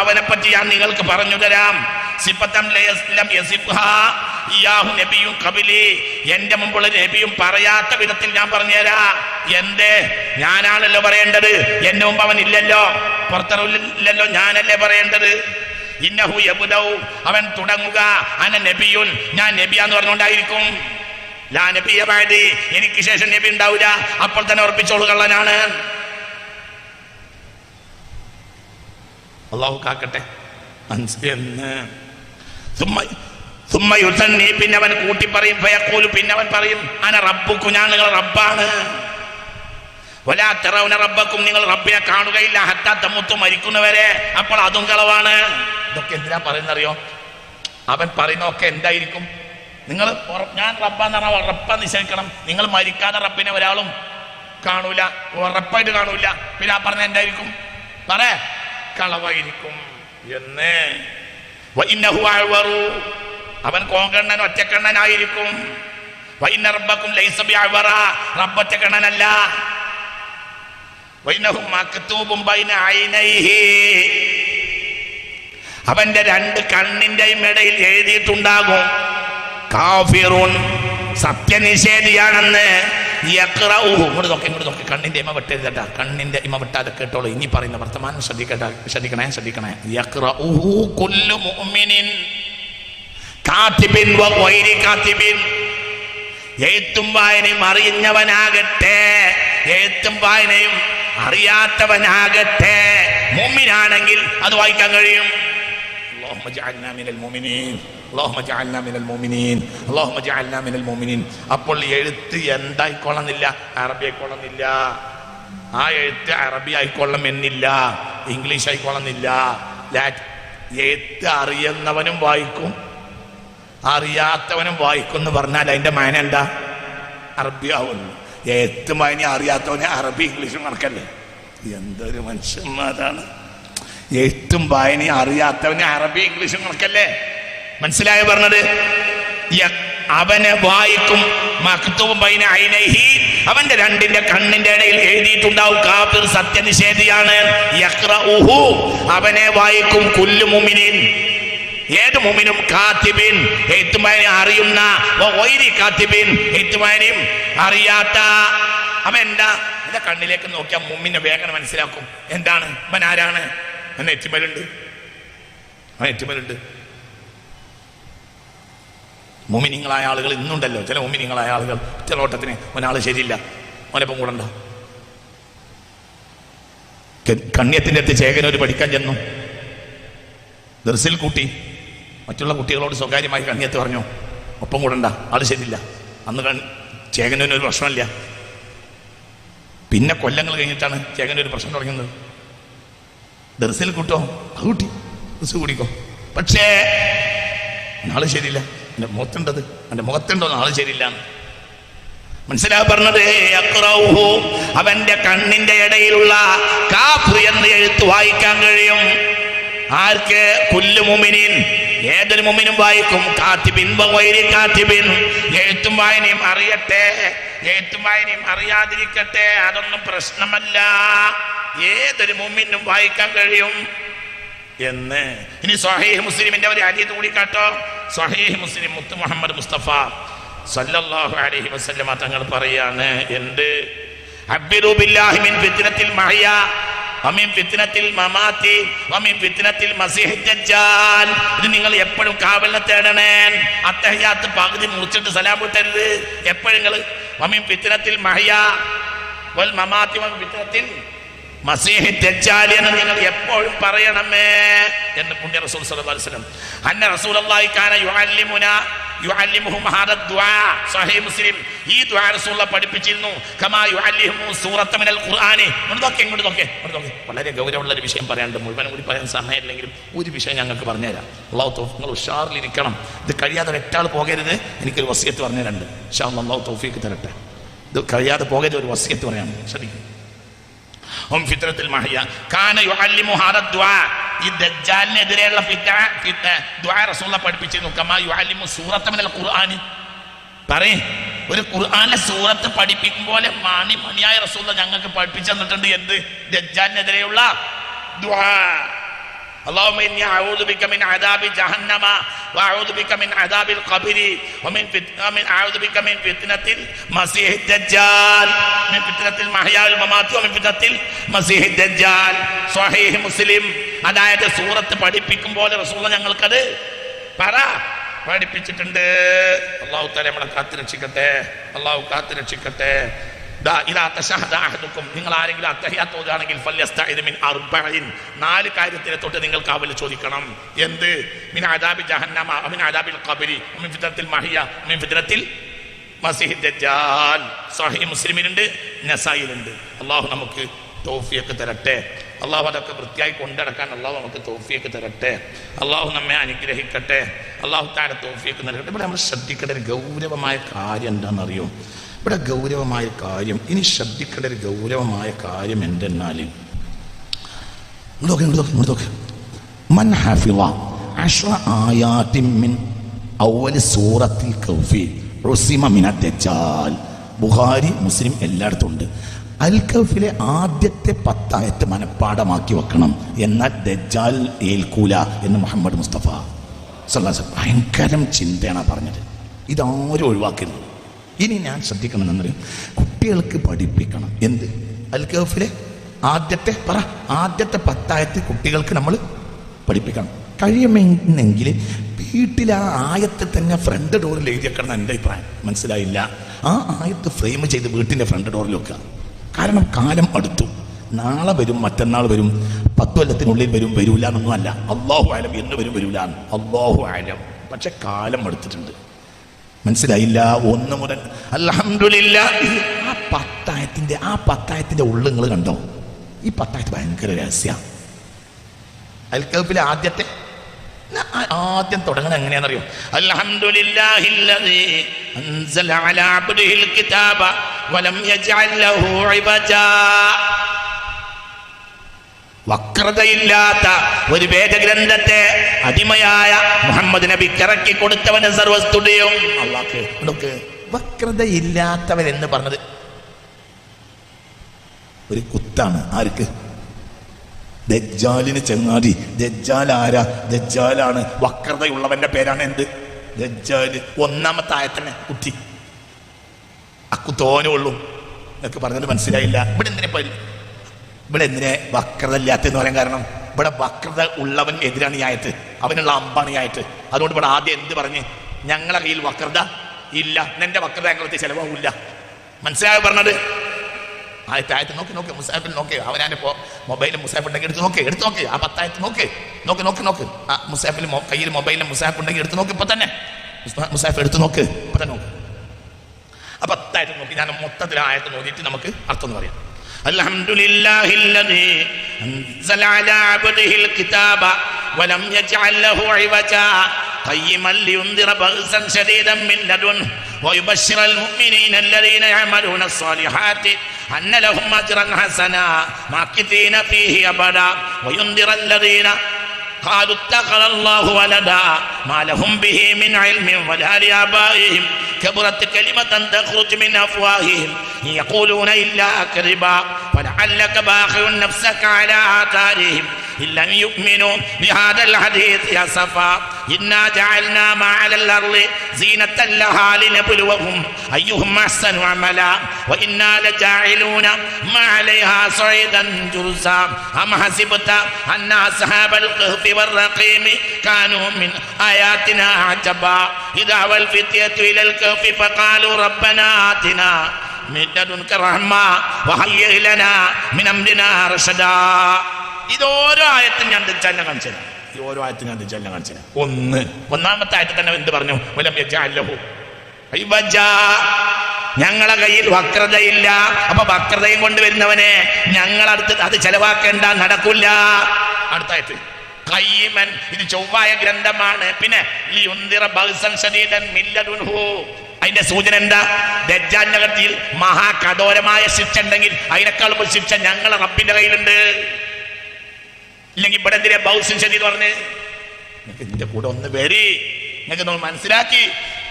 അവനെ പറ്റി ഞാൻ നിങ്ങൾക്ക് പറഞ്ഞു തരാം. എന്റെ മുമ്പുള്ള നബിയും പറയാത്ത വിധത്തിൽ ഞാൻ പറഞ്ഞുതരാ. എന്റെ ഞാനാണല്ലോ പറയേണ്ടത്, എന്റെ മുമ്പ് അവൻ ഇല്ലല്ലോ, പുറത്തിറങ്ങില്ലല്ലോ, ഞാനല്ലേ പറയേണ്ടത്. ഇന്നഹു യബ്ദഉ, അവൻ തുടങ്ങുക അന നബിയുൻ, ഞാൻ നബിയാന്ന് പറഞ്ഞുകൊണ്ടായിരിക്കും. ലാ നബിയ ബഅദി, എനിക്ക് ശേഷം നബി ഉണ്ടാവില്ല. അപ്പോൾ തന്നെ ഉറപ്പിച്ചോളൂ, കള്ളനാണ്. അള്ളാഹു കാക്കട്ടെ. പിന്നെ അവൻ കൂട്ടി പറയും, ഫയഖൂലു, പിന്നെ അവൻ പറയും, അന റബ്ബുക്കും, ഞാൻ നിങ്ങളുടെ റബ്ബാണ്. വലാ തറൗന റബ്ബക്കും, നിങ്ങൾ റബ്ബിനെ കാണുകയില്ല, ഹത്താ തമുത്തു, മരിക്കുന്നവരെ. അപ്പോൾ അതും കളവാണ്. ഇതൊക്കെ എന്തിനാ പറയുന്നറിയോ? അവൻ പറയുന്നതൊക്കെ എന്തായിരിക്കും? നിങ്ങൾ ഞാൻ റബ്ബാന്ന് പറഞ്ഞാൽ ഉറപ്പാ നിശ്ചയിക്കണം. നിങ്ങൾ മരിക്കാതെ റബ്ബിനെ ഒരാളും കാണൂല, ഉറപ്പായിട്ട് കാണൂല. പിന്നെ ആ പറഞ്ഞ എന്തായിരിക്കും? കളവായിരിക്കും എന്ന്. അവൻ കോങ്കണ്ണൻ, ഒറ്റക്കണ്ണനായിരിക്കും. റബ്ബക്കും ലൈസ ബിഅവറ, റബ്ബ് ഒറ്റക്കണ്ണനല്ല. അവന്റെ 2 കണ്ണിന്റെയും ഇടയിൽ എഴുതിയിട്ടുണ്ടാകും കാഫിറുൻ, സത്യനിഷേധിയാണെന്ന്. ഇങ്ങോട്ട് നോക്കി, കണ്ണിന്റെ ഇമ വെട്ടരുതട്ടാ, കണ്ണിന്റെ ഇമ വെട്ടാതെ കേട്ടോളൂ. ഇനി പറയുന്ന വർത്തമാനം ശ്രദ്ധിക്കണേ. യഖ്റഉഹു കുല്ലു മുഅ്മിനിൻ കാതിബിൻ വ ഗൈരി കാതിബിൻ, എഴുത്തും വായനയും അറിയുന്നവനാകട്ടെ, എഴുത്തും വായനയും അറിയാത്തവനാകട്ടെ, മുഅ്മിനാണെങ്കിൽ അത് വായിക്കാൻ കഴിയും. اللهم اجعلنا من المؤمنين اللهم اجعلنا من المؤمنين اللهم اجعلنا من المؤمنين. അപ്പോൾ എഴുത്ത് എന്തായിക്കൊള്ളുന്നില്ല, അറബി ആയിക്കൊള്ളുന്നില്ല. ആ എഴുത്ത് അറബി ആയിക്കൊള്ളുമെന്നില്ല, ഇംഗ്ലീഷ് ആയിക്കൊള്ളുന്നില്ല. എഴുത്ത് അറിയുന്നവനും വായിക്കും, അറിയാത്തവനും വായിക്കും എന്ന് പറഞ്ഞാൽ അതിന്റെ മാന എന്താ? അറബി ആവുന്നു. എഴുത്ത് വായന അറിയാത്തവന് അറബി ഇംഗ്ലീഷും കണക്കല്ലേ? എന്തൊരു മനുഷ്യന്മാരാണ്! എഴുത്തും വായനയും അറിയാത്തവന് അറബി ഇംഗ്ലീഷും കണക്കല്ലേ? മനസ്സിലായോ പറഞ്ഞത്? അവനെ വായിക്കും. മക്തൂബ് ബൈന ഐനൈഹി, അവന്റെ 2 കണ്ണിന്റെ ഇടയിൽ എഴുതിയിട്ടുണ്ടാവും കാഫിർ, സത്യനിഷേധിയാണ്. യഖ്റഉഹു, അവനെ വായിക്കും. കുല്ലു മുഅ്മിനിൻ, ഏത് മുഅ്മിനും. കാതിബിൻ, എഴുത്തും വായനയും അറിയുന്ന. വഗൈരി കാതിബിൻ, എഴുത്തും വായനയും അറിയാത്ത. അവൻ എന്താ? എന്റെ കണ്ണിലേക്ക് നോക്കിയാൽ മുഅ്മിനെ വേഗം മനസ്സിലാക്കും. എന്താണ് അവൻ? ആരാണ്? അവൻ എറ്റിമലുണ്ട്. മുഅ്മിനീങ്ങളായ ആളുകൾ ഇന്നുണ്ടല്ലോ, ചില മുഅ്മിനീങ്ങളായ ആളുകൾ ചിലോട്ടത്തിന് ഒരാൾ ശരിയില്ല, അവനപ്പം കൂടണ്ട. കണ്യത്തിന്റെ അടുത്ത് ചേകനൊരു പഠിക്കാൻ ചെന്നു, ദർസിൽ കൂട്ടി. മറ്റുള്ള കുട്ടികളോട് സ്വകാര്യമായി കണ്യത്ത് പറഞ്ഞു, ഒപ്പം കൂടണ്ട, ആള് ശരിയില്ല. അന്ന് ചേകനൊരു പ്രശ്നമില്ല. പിന്നെ കൊല്ലങ്ങൾ കഴിഞ്ഞിട്ടാണ് ചേകനൊരു പ്രശ്നം തുടങ്ങുന്നത്. ദർസിൽ കൂട്ടോ, കൂട്ടി, ദർസ് കൂടിക്കോ, പക്ഷേ ആള് ശരിയില്ല. എൻ്റെ മുഖത്തുണ്ടത്, എൻ്റെ മുഖത്തുണ്ടോ ആള് ശരിയില്ല. മനസ്സിലായി പറഞ്ഞത്? യഖ്റഉഹു, അവന്റെ കണ്ണിന്റെ ഇടയിലുള്ള കാഫ് എന്ന് എഴുത്ത് വായിക്കാൻ കഴിയും. ആർക്ക്? കുല്ലു മുഅ്മിനീൻ, ഏതൊരു മുഅ്മിനും വായിക്കും. കാത്തിബിൻ വഗൈരി കാത്തിബിൻ, എഴുത്തും വായനയും അറിയട്ടെ, എഴുത്തും വായനയും അറിയാതിരിക്കട്ടെ, അതൊന്നും പ്രശ്നമല്ല, ഏതൊരു മുഅ്മിനും വായിക്കാൻ കഴിയും എന്ന്. ഇനി സ്വഹീഹ് മുസ്ലിമിന്റെ ഒരു ഹദീസ് കൂടി കാട്ടോ. സ്വഹീഹ് മുസ്ലിം മുത്ത് മുഹമ്മദ് മുസ്തഫ സല്ലല്ലാഹു അലൈഹി വസല്ലമ തങ്ങൾ പറയാണ്, എന്ത്? അബ്ബിറു ബില്ലാഹി മിൻ ഫിത്നത്തിൽ മഹ്യ വമിൻ ഫിത്നത്തിൽ മമാതി വമിൻ ഫിത്നത്തിൽ മസീഹ് ദജ്ജാൽ. ഇത് നിങ്ങൾ എപ്പോഴും കാവലിനെ തേടണേ. അത്തഹിയാത്ത് പകുതി മുറിച്ചിട്ട് സലാം വിട്ടരുത്. എപ്പോഴും നിങ്ങൾ വമിൻ ഫിത്നത്തിൽ മഹ്യ വൽ മമാതി വമിൻ ഫിത്നത്തിൽ മസീഹ് ദജ്ജാൽ എന്ന് നിങ്ങൾ എപ്പോഴും പറയണമേ എന്ന് പുണ്യ റസൂൽ സല്ലല്ലാഹു അലൈഹി വസല്ലം. അന്ന റസൂലുള്ളാഹി കാന യുഅല്ലിമുഹും ഹാദാ ദുആ. സ്വഹീഹ് മുസ്ലിം, ഈ ദുആ റസൂലുള്ളാഹി പഠിപ്പിച്ചിരുന്നു. കമാ യുഅല്ലിമുഹും സൂറത്ത മിനൽ ഖുർആനി. ഇങ്ങോട്ട് നോക്കേ. വളരെ ഗൗരവമുള്ള ഒരു വിഷയം പറയാനുണ്ട്. മുഴുവൻ കൂടി പറയാൻ സമയമില്ലെങ്കിലും ഒരു വിഷയം ഞങ്ങൾക്ക് പറഞ്ഞുതരാം. അല്ലാഹു തൗഫീഖ്, നിങ്ങൾ ഉഷാറിലിരിക്കണം. ഇത് കഴിയാതെ ഒരാൾ പോകരുത്. എനിക്കൊരു വസിയത്ത് പറഞ്ഞു തരാനുണ്ട്. ഇൻഷാ അല്ലാഹ് അല്ലാഹു തൗഫീഖ് തരട്ടെ. ഇത് കഴിയാതെ പോകരുത്, ഒരു വസിയത്ത് പറയാൻ ശ്രദ്ധിക്കും. ഫിത്നത്തുൽ മഹ്യ കാന യുഅല്ലിമു ഹാദാ ദുആ. ഈ ദജ്ജാലിനെതിരെയുള്ള ദുആ റസൂലുള്ളാഹി പഠിപ്പിച്ചിരുന്നു. കമാ യുഅല്ലിമു സൂറത്ത മിനൽ ഖുർആനി. പറയ്, ഒരു ഖുർആനിലെ സൂറത്ത് പഠിപ്പിക്കും പോലെ മണിയായ റസൂലുള്ളാഹി ഞങ്ങൾക്ക് പഠിപ്പിച്ചു തന്നിട്ടുണ്ട്. എന്ത്? ദജ്ജാലിനെതിരെയുള്ള ദുആ. اللهم إني أعوذ بك من عذاب جهنم وأعوذ بك من عذاب القبر أعوذ بك من فتنة المسيح الدجال من فتنة المحيا والممات ومن فتنة المسيح الدجال. സ്വഹീഹ് മുസ്ലിം. അതായത് സൂറത്ത് പഠിപ്പിക്കും പോലെ റസൂലുള്ളാഹി ഞങ്ങൾക്കത് പഠിപ്പിച്ചിട്ടുണ്ട്. അല്ലാഹു തആല നമ്മളെ കാത്തുരക്ഷിക്കട്ടെ. അല്ലാഹു കാത്തുരക്ഷിക്കട്ടെ. നിങ്ങൾ ആരെങ്കിലും അത്തഹിയാത്ത് ഓതുകയാണെങ്കിൽ നാല് കാര്യത്തിനെ തൊട്ട് നിങ്ങൾ കാവൽ ചോദിക്കണം. എന്ത്? മിൻ അദാബി ജഹന്നമ മിൻ അദാബിൽ ഖബരി മിൻ ഫിത്നത്തിൽ മഹ്യ മിൻ ഫിത്നത്തിൽ മസീഹ് ദജ്ജാൽ. സ്വഹീഹ് മുസ്ലിമിലുണ്ട്, നസായിലുണ്ട്. അല്ലാഹു നമുക്ക് തൗഫീഖ് തരട്ടെ. അല്ലാഹു അതൊക്കെ വൃത്തിയായി കൊണ്ടടക്കാൻ അല്ലാഹു നമുക്ക് തൗഫീഖ് തരട്ടെ. അല്ലാഹു നമ്മെ അനുഗ്രഹിക്കട്ടെ. അല്ലാഹു തആല തൗഫീഖ് നൽകട്ടെ. ഇവിടെ നമ്മൾ ശ്രദ്ധിക്കേണ്ട ഒരു ഗൗരവമായ കാര്യം എന്താണെന്നറിയോ? ഇവിടെ ഗൗരവമായ കാര്യം, ഇനി ശ്രദ്ധിക്കേണ്ട ഒരു ഗൗരവമായ കാര്യം എന്തെന്നാൽ, മൻ ഹഫിള 10 ആയാത്തിൻ മിൻ അവ്വൽ സൂറത്തിൽ കൗഫി ഉസിമ മിന ദജ്ജാൽ. ബുഖാരി മുസ്ലിം എല്ലായിടത്തും ഉണ്ട്. അൽ കൗഫിലെ ആദ്യത്തെ 10 ആയത്ത് മനപ്പാടമാക്കി വെക്കണം, എന്നാൽ ദജ്ജാൽ ഏൽക്കൂല എന്ന് മുഹമ്മദ് മുസ്തഫ സല്ലല്ലാഹു അലൈഹി വസല്ലം. ഭയങ്കരം ചിന്തയാണ് പറഞ്ഞത്. ഇതാരും ഒഴിവാക്കരുത്. ഇനി ഞാൻ ശ്രദ്ധിക്കണമെന്നറിയാം, കുട്ടികൾക്ക് പഠിപ്പിക്കണം. എന്ത്? അൽ കഹ്ഫിലെ ആദ്യത്തെ 10 ആയത്ത് കുട്ടികൾക്ക് നമ്മൾ പഠിപ്പിക്കണം. കഴിയുമെന്നെങ്കിൽ വീട്ടിൽ ആ ആയത്ത് തന്നെ ഫ്രണ്ട് ഡോറിൽ എഴുതി വെക്കണം. എൻ്റെ അഭിപ്രായം. മനസ്സിലായില്ല? ആ ആയത്ത് ഫ്രെയിം ചെയ്ത് വീട്ടിൻ്റെ ഫ്രണ്ട് ഡോറിൽ വെക്കുക. കാരണം കാലം അടുത്തു. നാളെ വരും, മറ്റന്നാൾ വരും, 10 കൊല്ലത്തിനുള്ളിൽ വരും, വരൂല എന്നൊന്നും അല്ല. അല്ലാഹു അലം എന്ന് വരും, വരൂല, അല്ലാഹു അലം. പക്ഷെ കാലം അടുത്തിട്ടുണ്ട്. മനസ്സിലായില്ല? 1 മുതൽ അൽഹംദുലില്ലാഹ്. ആ 10 ആയത്തിന്റെ ഉള്ളിൽ നിങ്ങൾ കണ്ടോ? ഈ 10 ആയത്ത് ഭയങ്കര രഹസ്യ. അൽ കഹ്ഫിലെ ആദ്യം തുടങ്ങണ എങ്ങനെയാണെന്നറിയോ? അൽഹംദുലില്ലാഹില്ലദീ അൻസല അലാ അബ്ദിഹിൽ കിതാബ വലം യജ്അൽ ലഹു ഇവജാ. വക്രതയില്ലാത്ത ഒരു വേദഗ്രന്ഥത്തെ അടിമയായ മുഹമ്മദ് നബിക്ക് ഇറക്കി കൊടുത്തവന് സർവസ്തുതിയും അല്ലാഹുവേ. വക്രതയില്ലാത്തവൻ എന്ന് പറഞ്ഞത് ഒരു കുത്താണ്. ആർക്ക്? ദജ്ജാലിന്. ചങ്ങാതി, ദജ്ജാൽ ആരാ? ദജ്ജാലാണ് വക്രതയുള്ളവന്റെ പേരാണ് എന്ത്? ദജ്ജാല്. 1-ാമത്തെ ആയത്തന്നെ കുത്തി. അക്കുത്തോനേ ഉള്ളൂ എന്നൊക്കെ പറഞ്ഞത് മനസ്സിലായില്ല. ഇവിടെ എന്തിനെ വക്രത ഇല്ലാത്തെന്ന് പറയാൻ കാരണം? ഇവിടെ വക്രത ഉള്ളവൻ എതിരാണ് ഈ ആയത്ത്, അവനുള്ള അമ്പാണ് ഈ ആയത്ത്. അതുകൊണ്ട് ഇവിടെ ആദ്യം എന്ത് പറഞ്ഞ്? ഞങ്ങളെ കയ്യിൽ വക്രത ഇല്ല, നിന്റെ വക്രത ഞങ്ങൾക്ക് ചെലവാകില്ല. മനസ്സിലായി പറഞ്ഞത്? ആയത്ത് നോക്ക് മുസാഫിൽ നോക്ക്. അവനാൻ്റെ മൊബൈലിൽ മുസാഫ് ഉണ്ടെങ്കിൽ എടുത്ത് നോക്ക്. ആ 10 ആയത്ത് നോക്ക്. ആ മുസാഫിൽ കയ്യിൽ മൊബൈലിൽ മുസാഫ് ഉണ്ടെങ്കിൽ എടുത്ത് നോക്ക്. ഇപ്പൊ തന്നെ മുസാഫ് എടുത്ത് നോക്ക്. ഇപ്പൊ തന്നെ നോക്ക്. ആ 10 ആയത്ത് നോക്കി. ഞാൻ മൊത്തത്തിൽ ആയത്ത് നോക്കിയിട്ട് നമുക്ക് അർത്ഥം എന്ന് പറയാം. അൽഹംദുലില്ലാഹില്ലദീ അൻസല അലാ അബ്ദിഹിൽ കിതാബ വലം യജ്അൽ ലഹു ഇവജാ قيما لينذر بأسا شديدا من لدنه ويبشر المؤمنين الذين يعملون الصالحات أن لهم أجرا حسنا ماكثين فيه أبدا وينذر الذين قالوا اتخذ الله ولدا ما لهم به من علم ولا لآبائهم كبرت كلمة تخرج من أفواههم إن يقولون إلا كذبا فلعلك باخع نفسك على آثارهم إن لم يؤمنوا بهذا الحديث أسفا إنا جعلنا ما على الأرض زينة لها لنبلوهم أيهم أحسن عملا وإنا لجاعلون ما عليها صعيدا جرزا أم حسبت أن أصحاب الكهف والرقيم كانوا من آياتنا عجبا إذا أوى الفتية إلى الكهف فقالوا ربنا آتنا من لدنك رحمة وهيئ لنا من أمرنا رشدا. ഇതോരോ ആയത്തും ഞാൻ തെറ്റാൻ കാണിച്ചത്. ഈ ഓരോ ആയത്തും ഞാൻ തെറ്റാൻ കാണിച്ചത്. ഒന്നാമത്തെ ആയത്തിൽ തന്നെ എന്ത് പറഞ്ഞു? ഞങ്ങളെ കയ്യിൽ വക്രതയില്ല. അപ്പൊ വക്രതയും കൊണ്ടുവരുന്നവനെ ഞങ്ങളടുത്ത് അത് ചെലവാക്കേണ്ട, നടക്കില്ല. അടുത്ത ആയത്ത് ഖയ്യിമൻ, ഇത് ചൊവ്വായ ഗ്രന്ഥമാണ്. പിന്നെ അതിന്റെ സൂചന എന്താ? ദജ്ജാലിന്റെ കത്തിയിൽ മഹാകഠോരമായ ശിക്ഷ ഉണ്ടെങ്കിൽ അതിനേക്കാളും ശിക്ഷ ഞങ്ങളെ റബ്ബിന്റെ കയ്യിലുണ്ട്. ഇല്ലെങ്കിൽ ഇവിടെ എന്തിനാ ബൗസും ശരി പറഞ്ഞ്? ഇതിന്റെ കൂടെ ഒന്ന് വരി, നിങ്ങൾക്ക് നമ്മൾ മനസ്സിലാക്കി.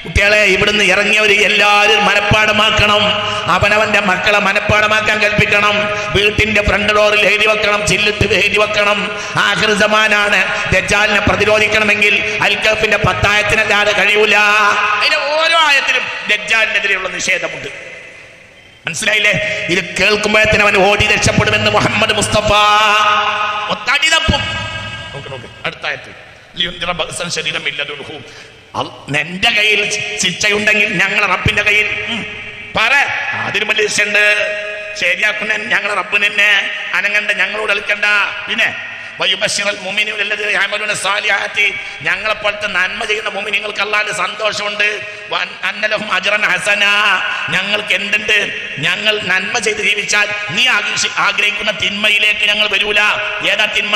കുട്ടികളെ, ഇവിടുന്ന് ഇറങ്ങിയവർ എല്ലാവരും മനഃപ്പാടമാക്കണം. അവനവന്റെ മക്കളെ മനഃപ്പാടമാക്കാൻ കൽപ്പിക്കണം. വീട്ടിന്റെ ഫ്രണ്ട് ഡോറിൽ എഴുതി വെക്കണം, ചില്ലിട്ട് എഴുതി വെക്കണം. ആഖിർ സമാനാണ്. ദജ്ജാലിനെ പ്രതിരോധിക്കണമെങ്കിൽ അൽ-കഹ്ഫിന്റെ 10 ആയത്തിനല്ലാതെ കഴിയൂല. അതിന്റെ ഓരോ ആയത്തിലും ദജ്ജാലിനെതിരെയുള്ള നിഷേധമുണ്ട്. മനസ്സിലായില്ലേ? ഇത് കേൾക്കുമ്പോഴത്തേന് അവൻ ഓടി രക്ഷപ്പെടുമെന്ന് മുഹമ്മദ് മുസ്തഫ ഒത്തടി തപ്പും. അടുത്ത ആയത്ത് നിന്റെ കയ്യിൽ ശിക്ഷയുണ്ടെങ്കിൽ ഞങ്ങളെ റബ്ബിന്റെ കയ്യിൽ പറ. അതിന് വലിയ ശിക്ഷയുണ്ട്. ശരിയാക്കുന്ന ഞങ്ങളെ റബ്ബിന് തന്നെ അനങ്ങണ്ട, ഞങ്ങളോട് കളിക്കണ്ട. പിന്നെ ഞങ്ങളെപ്പോലത്തെ നന്മ ചെയ്യുന്ന മുഅ്മിനീങ്ങൾക്ക് അല്ലാഹുവിന്റെ സന്തോഷമുണ്ട്. അന്നലഹും അജ്റൻ ഹസന, ഞങ്ങൾക്ക് എന്തുണ്ട്? ഞങ്ങൾ നന്മ ചെയ്ത് ജീവിച്ചാൽ നീ ആഗ്രഹിക്കുന്ന തിന്മയിലേക്ക് ഞങ്ങൾ വരൂല. ഏതാ തിന്മ?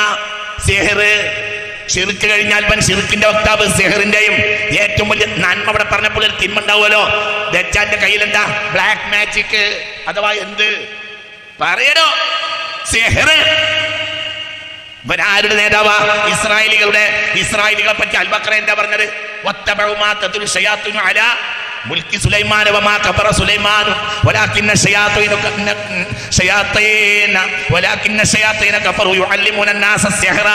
സിഹ്ർ. ശിർക്ക് കഴിഞ്ഞാൽ ശിർക്കിന്റെ വക്താവ് സിഹറിന്റെയും ഏറ്റവും വലിയ നന്മ ഇവിടെ പറഞ്ഞപ്പോൾ ഒരു തിന്മ ഉണ്ടാവുമല്ലോ. ദജ്ജാലിന്റെ കയ്യിലെന്താ? Black magic. അഥവാ എന്ത് പറയണോ? സിഹർ. ഇവരാരുടെ നേതാവാ? ഇസ്രായേലികളെ പറ്റി അൽ-ബഖറ എന്താ പറഞ്ഞത്? വത്തബഉ മാ തത്ലു ശയാത്തീനു അലാ മുൽക്കി സുലൈമാന വമാ കഫറ സുലൈമാനു വലാകിന്ന ശയാത്തീന കഫറു യുഅല്ലിമുന അന്നാസ സിഹ്റ.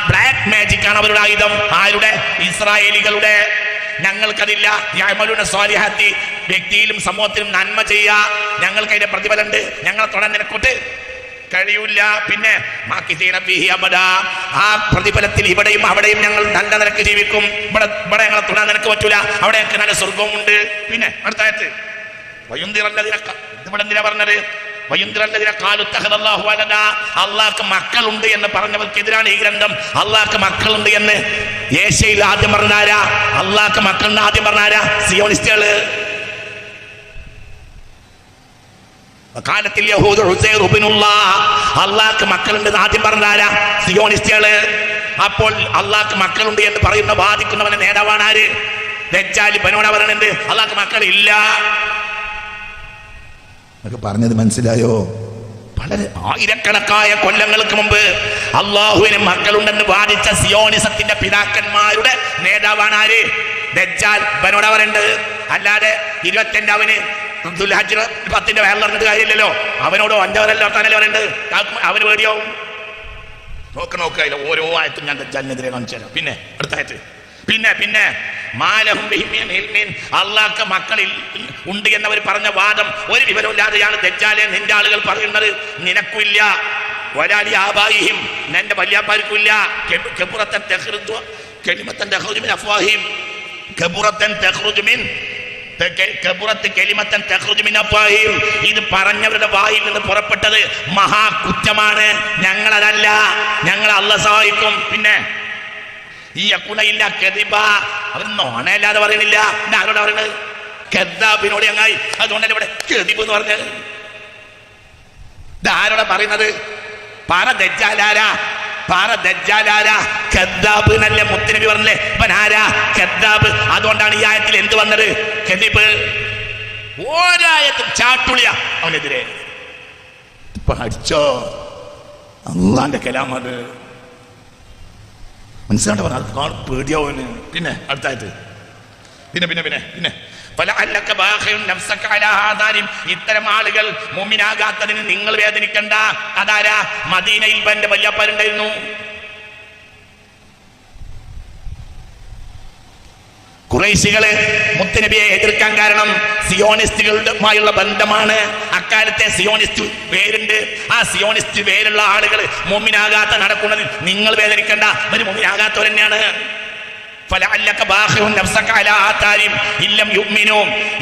ബ്ലാക്ക് മാജിക് ആണ് അവരുടെ ആയുധം. ആരുടെ? ഇസ്രായേലികളുടെ. ഞങ്ങൾക്കതില്ല. യഅമലുന സ്വാലിഹാത്തി, വ്യക്തിയിലും സമൂഹത്തിലും നന്മ ചെയ്യാ, ഞങ്ങൾക്ക് അതിന്റെ പ്രതിഫലമുണ്ട്. ഞങ്ങളെ തൊടാൻ നിനക്കൊട്ട് കഴിയൂല. പിന്നെ ആ പ്രതിഫലത്തിൽ ഇവിടെയും അവിടെയും ഞങ്ങൾ നല്ല നിരക്ക് ജീവിക്കും. ഇവിടെ ഞങ്ങളെ തൊടാൻ നിനക്ക് പറ്റൂല, അവിടെ ഞങ്ങൾക്ക് നല്ല സ്വർഗവുമുണ്ട്. പിന്നെ അടുത്തായത് ഇവിടെ എന്തിനാ പറഞ്ഞത്? അള്ളാഹ്ക്ക് മക്കളുണ്ട് എന്ന് പറഞ്ഞവർക്കെതിരാണ് ഈ ഗ്രന്ഥം. അള്ളാഹ്ക്ക് മക്കളുണ്ട് എന്ന് ഏഷ്യയിൽ ആദ്യം പറഞ്ഞാരാ? അള്ളാഹ്ക്ക് മക്കളുണ്ട് ആദ്യം പറഞ്ഞാരാ? സിയോണിസ്റ്റുകള്. അള്ളാഹ്ക്ക് മക്കളുണ്ട് ആദ്യം പറഞ്ഞാരാ? സിയോണിസ്റ്റുകള്. അപ്പോൾ അള്ളാഹ്ക്ക് മക്കളുണ്ട് എന്ന് പറയുന്ന വാദിക്കുന്നവന്റെ നേതാവാണ് ആര്? ദജ്ജാൽ. ബനോട് പറയുന്നുണ്ട് അള്ളാഹ്ക്ക് മക്കളില്ല. പറഞ്ഞത് മനസ്സിലായോ? വളരെ ആയിരക്കണക്കായ കൊല്ലങ്ങൾക്ക് മുമ്പ് അള്ളാഹുവിന് മക്കളുണ്ടെന്ന് വാദിച്ച സിയോണിസത്തിന്റെ പിതാക്കന്മാരുടെ നേതാവാണ് ആര്? ദജ്ജാൽ. ബനോട് പറയുന്നുണ്ട്. അല്ലാതെ 25 അവന് 10 വേറെ പറഞ്ഞിട്ട് കാര്യമില്ലല്ലോ. അവനോടോ 5 വരല്ലോ പറയുന്നത്. അവന് പേടിയോ? നോക്ക അതിൽ ഓരോ ആയത്തും ഞാൻ ദജ്ജാലിനെതിരെ കാണിച്ചു തരാം. പിന്നെ അടുത്ത ആയത്ത് പിന്നെ മാലഹും അള്ളാഹ്ക്ക് മക്കളിൽ ഉണ്ട് എന്നവർ പറഞ്ഞ വാദം ഒരു വിവരമില്ലാതെയാണ് ദജ്ജാലെ നിന്റെ ആളുകൾ പറയുന്നത്. നിനക്കില്ല, വലാലി ആബായിഹിം, നിന്റെ വലിയാപ്പാർക്കില്ല. ഇത് പറഞ്ഞവരുടെ വായിൽ നിന്ന് പുറപ്പെട്ടത് മഹാകുറ്റമാണ്. ഞങ്ങളതല്ല, ഞങ്ങൾ അല്ലാഹ് സഹായിക്കും. പിന്നെ ഈ അക്കുണയില്ല കെദിബ, അവർ നോണയല്ലാതെ പറയുന്നില്ല. പിന്നെ ആരോടാ പറയുന്നത്? കെദ്ദാബിനോട് ചങ്ങായി. അതുകൊണ്ടല്ലേ ഇവിടെ കെദിബ് എന്ന് പറഞ്ഞത്. ഇത് ആരോടാ പറയുന്നത്? പറ. ദജ്ജാലാരാ? പാറ ദജ്ജാലാരാ കദ്ദാബ് എന്നല്ലേ മുത്തുനബി പറഞ്ഞല്ലേ? ഇവൻ ആരാ? കദ്ദാബ്. അതുകൊണ്ടാണ് ഈ ആയത്തിൽ എന്ത് വന്നത്? കദിബ്. ഒരായത്തും ചാട്ടുളിയ അവനെതിരെ. പഠിച്ചോ, അള്ളാന്റെ കലാം അത് മനസ്സിലാണ്ട് പറഞ്ഞ പേടിയാവുന്നു. പിന്നെ അടുത്തായിട്ട് പിന്നെ ഇത്തരം ആളുകൾ മുഅ്മിനാകാത്തതിന് നിങ്ങൾ വേദനിക്കണ്ട. അതാരാ? മദീനയിൽ എന്റെ വല്യപ്പാരുണ്ടായിരുന്നു. ഖുറൈശികള് മുത്തുനബിയെ എതിർക്കാൻ കാരണം സിയോണിസ്റ്റുകളുമായുള്ള ബന്ധമാണ്. അക്കാലത്തെ സിയോണിസ്റ്റ് വേരുണ്ട്. ആ സിയോണിസ്റ്റ് വേരുള്ള ആളുകൾ മുഅ്മിനാകാത്ത നടക്കുന്നതിൽ നിങ്ങൾ വേദനിക്കണ്ട. ഇവര് മുഅ്മിനാകാത്തവർ തന്നെയാണ്.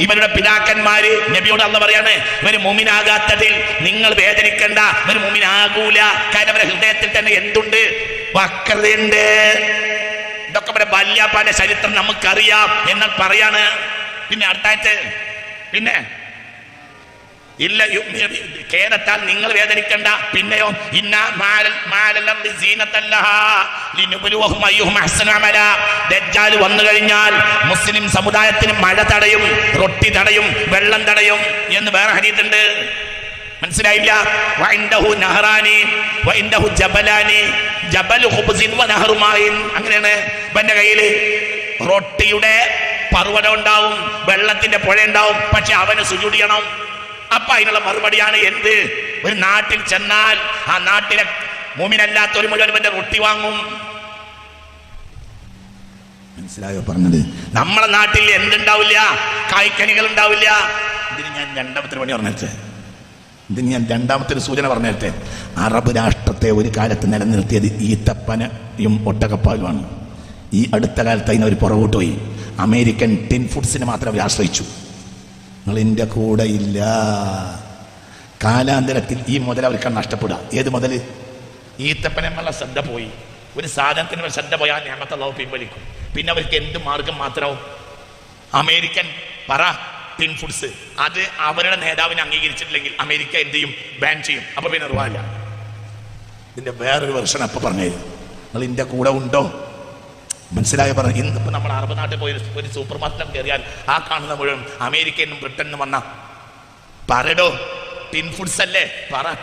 ഇവരുടെ പിതാക്കന്മാര് നബിയോട് അല്ലാഹു പറയാണ്, ഇവര് മുഅ്മിനാകാത്തതിൽ നിങ്ങൾ വേദനിക്കണ്ട, ഇവര് മുഅ്മിനാകൂല. കാരണം അവരുടെ ഹൃദയത്തിൽ തന്നെ എന്തുണ്ട്? വക്രതയുണ്ട്. ഇതൊക്കെ ഇവിടെ വല്യാപ്പാന്റെ ചരിത്രം നമുക്കറിയാം എന്നാൽ പറയാണ്. പിന്നെ അടുത്തായിട്ട് പിന്നെ ഇല്ല കേരളത്താൽ നിങ്ങൾ വേദനിക്കണ്ട. പിന്നെയോ ദജ്ജാൽ വന്നു കഴിഞ്ഞാൽ മുസ്ലിം സമുദായത്തിന് മഴ തടയും, റൊട്ടി തടയും, വെള്ളം തടയും എന്ന് വേറെ ഹദീസുണ്ട്. മനസ്സിലായില്ല? വഇൻദഹു നഹറാനി വഇൻദഹു ജബലാനി ജബലു ഖുബ്സിൻ വനഹറു മായിൻ. അങ്ങനെയാണ്. ഇവന്റെ കയ്യിൽ റൊട്ടിയുടെ പർവ്വതം ഉണ്ടാവും, വെള്ളത്തിന്റെ പുഴ ഉണ്ടാവും. പക്ഷെ അവന് സുജൂദ് ചെയ്യണം. അപ്പൊ അതിനുള്ള മറുപടിയാണ് എന്ത്? ഒരു നാട്ടിൽ ചെന്നാൽ ആ നാട്ടിലെ മുഅ്മിനല്ലാത്തവർ മുഴുവൻ ഇവന്റെ റൊട്ടി വാങ്ങും. മനസ്സിലായോ പറഞ്ഞത്? നമ്മളെ നാട്ടിൽ എന്തുണ്ടാവില്ല? കായ്ക്കനികൾ ഉണ്ടാവില്ല. ഇതിന് ഞാൻ രണ്ടാമത്തെ പണി പറഞ്ഞേ. ഇതിന് ഞാൻ രണ്ടാമത്തെ സൂചന പറഞ്ഞേരട്ടെ. അറബ് രാഷ്ട്രത്തെ ഒരു കാലത്ത് നിലനിർത്തിയത് ഈത്തപ്പനയും ഒട്ടകപ്പാലുമാണ്. ഈ അടുത്ത കാലത്ത് അതിനൊരു പുറകോട്ട് പോയി. അമേരിക്കൻ ടിൻ ഫുഡ്സിനെ മാത്രം അവർ ആശ്രയിച്ചു. നിങ്ങൾ എൻ്റെ കൂടെ ഇല്ല. കാലാന്തരത്തിൽ ഈ മുതൽ അവർക്ക് നഷ്ടപ്പെടുക. ഏത് മുതൽ? ഈത്തപ്പനെന്നുള്ള ശ്രദ്ധ പോയി. ഒരു സാധനത്തിന് ശ്രദ്ധ പോയാൽ നിഅമത്ത് അല്ലാഹു പിൻവലിക്കും. പിന്നെ അവർക്ക് എന്ത് മാർഗം മാത്രവും? അമേരിക്കൻ ടിൻ ഫുഡ്സ് അത് അവരുടെ നേതാവിനെ അംഗീകരിച്ചിട്ടില്ലെങ്കിൽ അമേരിക്ക എന്ത് ചെയ്യും? ബാൻ ചെയ്യും. അപ്പൊ പിന്നെ നിർവാഹമില്ല. ഇതിന്റെ വേറൊരു വെർഷൻ അപ്പൊ പറഞ്ഞു, നിങ്ങൾ ഇതിന്റെ കൂടെ ഉണ്ടോ? മനസ്സിലായോ പറഞ്ഞു? ഇന്നിപ്പോ നമ്മൾ അറബ് നാട്ടിൽ പോയി ഒരു സൂപ്പർ മാർക്കറ്റ് കയറിയാൽ ആ കാണുന്ന മുഴുവൻ അമേരിക്കനും ബ്രിട്ടനും വന്ന പറടോ ടിൻ ഫുഡ്സ് അല്ലേ?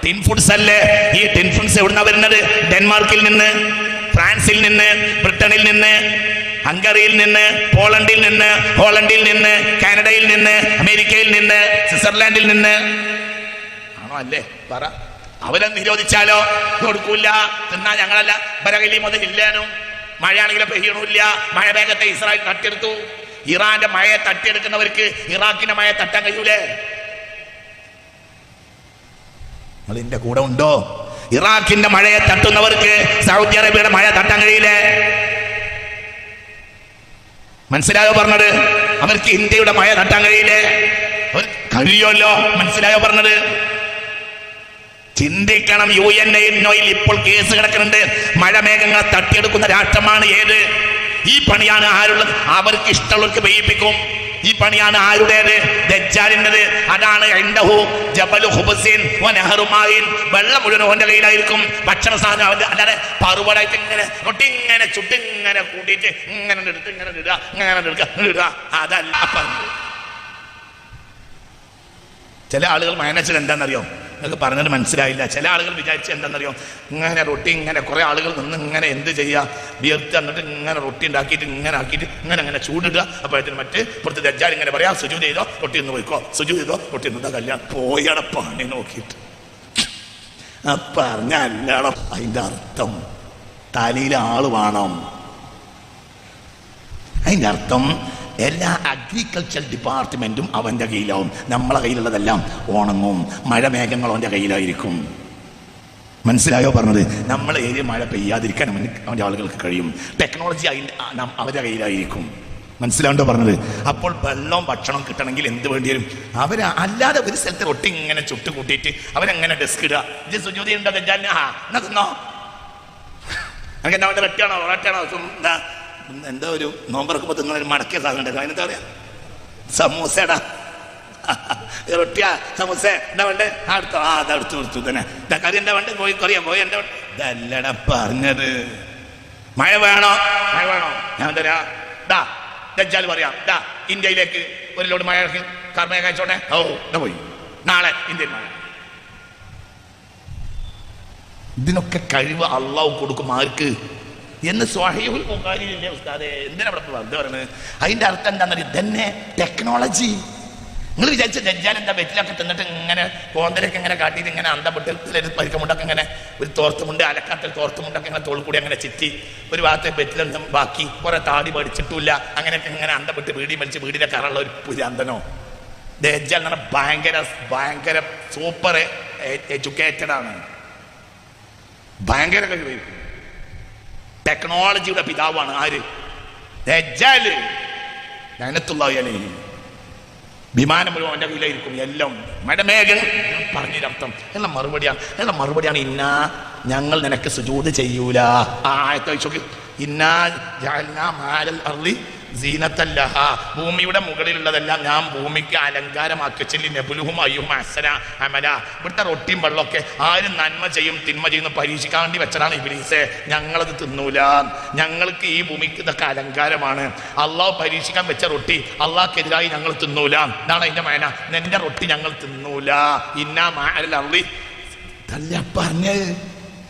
ടിൻ ഫുഡ്സ് അല്ലേ? ഈ ടിൻ ഫുഡ്സ് എവിടുന്നാ വരുന്നത്? ഡെൻമാർക്കിൽ നിന്ന്, ഫ്രാൻസിൽ നിന്ന്, ബ്രിട്ടനിൽ നിന്ന്, ഹംഗറിയിൽ നിന്ന്, പോളണ്ടിൽ നിന്ന്, ഹോളണ്ടിൽ നിന്ന്, കാനഡയിൽ നിന്ന്, അമേരിക്കയിൽ നിന്ന്, സ്വിറ്റ്സർലാൻഡിൽ നിന്ന്. ആണോ? അല്ലേ? പറ. അവരെ നിരോധിച്ചാലോ? കൊടുക്കൂല. തിന്നാ ഞങ്ങളല്ല. ബരകലി മുതൽ ഇല്ലാനും മഴയാണെങ്കിലും പെയ്യണില്ല. മഴ വേഗത്തെ ഇസ്രായേൽ തട്ടിയെടുത്തു. ഇറാന്റെ മഴയെ തട്ടിയെടുക്കുന്നവർക്ക് ഇറാഖിന്റെ മഴയെ തട്ടാൻ കഴിയൂലേ? നിങ്ങൾ ഇതിന്റെ കൂടെ ഉണ്ടോ? ഇറാഖിന്റെ മഴയെ തട്ടുന്നവർക്ക് സൗദി അറേബ്യയുടെ മഴ തട്ടാൻ കഴിയില്ലേ? മനസ്സിലായോ പറഞ്ഞത്? അവർക്ക് ഇന്ത്യയുടെ മഴ തട്ടാൻ കഴിയില്ലേ? അവർ കഴിയുമല്ലോ. മനസ്സിലായോ പറഞ്ഞത്? ചിന്തിക്കണം. UNOയിൽ ഇപ്പോൾ കേസ് കിടക്കുന്നുണ്ട്. മഴമേഘങ്ങളെ തട്ടിയെടുക്കുന്ന രാഷ്ട്രമാണ് ഏത്? ഈ പണിയാണ് ആരുള്ളത്? അവർക്ക് ഇഷ്ടമുള്ളവർക്ക് പെയ്യിപ്പിക്കും. ഈ പണിയാണ് ആരുടേത്? ദജ്ജാലിൻ്റെത്. അതാണ് ഇൻദഹു ജബലു ഖുബ്സിൻ വനഹറു മായിൻ. വെള്ളം മുഴുവൻ അവന്റെ കയ്യിലായിരിക്കും. ഭക്ഷണ സാധനം അവന്റെ. അല്ലാതെ പറുപടായിട്ട് ഇങ്ങനെ റൊട്ടി ഇങ്ങനെ ചുട്ടിങ്ങനെ കൂട്ടിയിട്ട് ഇങ്ങനെ എടുത്ത് ഇങ്ങനെ ഇടുക, ഇങ്ങനെ ഇടുക, അതല്ല പറഞ്ഞത്. ചില ആളുകൾ മാനേജർ എന്താണെന്നറിയോ? നിങ്ങൾക്ക് പറഞ്ഞത് മനസ്സിലായില്ല. ചില ആളുകൾ വിചാരിച്ച് എന്താണെന്നറിയോ? ഇങ്ങനെ റൊട്ടി ഇങ്ങനെ കുറേ ആളുകൾ നിന്ന് ഇങ്ങനെ എന്ത് ചെയ്യുക? വിയർത്ത് എന്നിട്ട് ഇങ്ങനെ റൊട്ടി ഉണ്ടാക്കിയിട്ട് ഇങ്ങനെ ആക്കിയിട്ട് ഇങ്ങനെ ചൂടിടുക. അപ്പോഴത്തേന് മറ്റ് പുറത്ത് ദജ്ജാൽ ഇങ്ങനെ പറയാം, സുജൂദ് ചെയ്തോ റൊട്ടി ഒന്ന് പോയിക്കോ, സുജൂദ് ചെയ്തോ റൊട്ടി ഒന്നും കല്യാണം പോയട പണി നോക്കിയിട്ട് പറഞ്ഞല്ലോ. അതിൻ്റെ അർത്ഥം തലയിൽ ആള് വേണം. അതിൻ്റെ അർത്ഥം എല്ലാ അഗ്രികൾച്ചർ ഡിപ്പാർട്ട്മെന്റും അവന്റെ കയ്യിലാവും. നമ്മളെ കയ്യിലുള്ളതെല്ലാം ഉണങ്ങും. മഴമേഘങ്ങൾ അവന്റെ കയ്യിലായിരിക്കും. മനസ്സിലായോ പറഞ്ഞത്? നമ്മളെ ഏരിയ മഴ പെയ്യാതിരിക്കാൻ അവന്റെ ആളുകൾക്ക് കഴിയും. ടെക്നോളജി അവരുടെ കയ്യിലായിരിക്കും. മനസ്സിലാണ്ടോ പറഞ്ഞത്? അപ്പോൾ വെള്ളവും ഭക്ഷണവും കിട്ടണമെങ്കിൽ എന്ത് വേണ്ടി വരും? അല്ലാതെ ഒരു സ്ഥലത്ത് റൊട്ടി ഇങ്ങനെ ചുട്ട് കൂട്ടിയിട്ട് അവരെങ്ങനെ ഡെസ്ക് ഇടുക. ഇത് സുജൂദ് ഉണ്ടോ? എന്നാ തിന്നോ? അങ്ങനെ എന്താ അവന്റെ റൊട്ടിയാണോ റൊട്ടിയാണോ എന്താ ഒരു നോമ്പറക്കുമ്പോൾ നിങ്ങളൊരു മടക്കിയ സാധനം ഉണ്ടായിരുന്നു. അതിനെന്താ പറയാ? സമൂസടാ. റൊട്ടിയാ സമൂസ എന്താ വേണ്ടേ? അടുത്ത അതെടുത്തു കൊടുത്തു തന്നെ. കറി എന്താ വേണ്ടേ? കോഴി എന്താ വേണ്ട? ഇതല്ലട പറഞ്ഞത്. മഴ വേണോ? ഞാൻ തരാ. ദജ്ജാൽ പറയാം, ഇന്ത്യയിലേക്ക് ഒരു ലോഡ് മഴ കർമ്മയെ കഴിച്ചോട്ടെ. ഓ എന്താ പോയി, നാളെ ഇന്ത്യൻ മഴ. ഇതിനൊക്കെ കഴിവ് അള്ളാഹു കൊടുക്കും. ആർക്ക് എന്ന് സ്വഹീഹുൽ ബുഖാരിയിലെ ഉസ്താദേ എന്തിനാ അവിടെ വെറുതെ പറയുന്നത്? അതിന്റെ അർത്ഥം എന്താണെന്ന് ഇതന്നെ ടെക്നോളജി. നിങ്ങൾ വിചാരിച്ച ദജ്ജാൽ എന്താ വെറ്റിലൊക്കെ തിന്നിട്ട് ഇങ്ങനെ കോന്തലൊക്കെ ഇങ്ങനെ കാട്ടിയിട്ട് ഇങ്ങനെ അന്തപ്പെട്ട് പരിക്കമുണ്ടൊക്കെ ഇങ്ങനെ ഒരു തോർത്തുമുണ്ട്, അലക്കാത്ത തോർത്തുമുണ്ടൊക്കെ ഇങ്ങനെ തോൾ കൂടി അങ്ങനെ ചുറ്റി ഒരു ഭാഗത്തെ വെറ്റിലൊന്നും ബാക്കി കുറെ താടി പഠിച്ചിട്ടില്ല, അങ്ങനെയൊക്കെ ഇങ്ങനെ അന്തപ്പെട്ട് വീടി വലിച്ച് വീടിന്റെ കറുള്ള ഒരു പുരാന്തനോ? ദജ്ജാൽ എന്ന് പറഞ്ഞാൽ ഭയങ്കര സൂപ്പർ എഡ്യൂക്കേറ്റഡ് ആണ്. ഭയങ്കര കഴിവ്, ടെക്നോളജിയുടെ പിതാവാണ്. ആര്? ദജ്ജാൽ ലഅനത്തുല്ലാഹി അലൈഹി. വിമാനം മുഴുവൻ അവന്റെ കയ്യിലായിരിക്കും. എല്ലാം മടമേഘൻ പറഞ്ഞതിനർത്ഥം എന്ന മറുപടിയാണ് ഇന്നാ ഞങ്ങൾ നിനക്ക് സുജൂദ് ചെയ്യൂല. ഇന്നാ ജഅൽനാ മാലൽ അർളി സീനത്തൻ ലഹാ. ഭൂമിയുടെ മുകളിലുള്ളതെല്ലാം ഞാൻ ഭൂമിക്ക് അലങ്കാരമാക്കി വെച്ചില്ല. നബ്ലുഹും അയ്യുഹും അഹ്സന അമല. ഇവിടുത്തെ റൊട്ടിയും വെള്ളമൊക്കെ ആരും നന്മ ചെയ്യും തിന്മ ചെയ്യുന്ന പരീക്ഷിക്കാൻ വേണ്ടി വെച്ചതാണ് ഇബ്ലീസേ. ഞങ്ങളത് തിന്നൂല. ഞങ്ങൾക്ക് ഈ ഭൂമിക്ക് ഇതൊക്കെ അലങ്കാരമാണ്. അള്ളാഹു പരീക്ഷിക്കാൻ വെച്ച റൊട്ടി അള്ളാഹ്ക്കെതിരായി ഞങ്ങൾ തിന്നൂല. ഇതാണ് അതിന്റെ മേന. നിന്റെ റൊട്ടി ഞങ്ങൾ തിന്നൂല. ഇന്നാ മാലൽ അർളി തല്ല പറഞ്ഞ്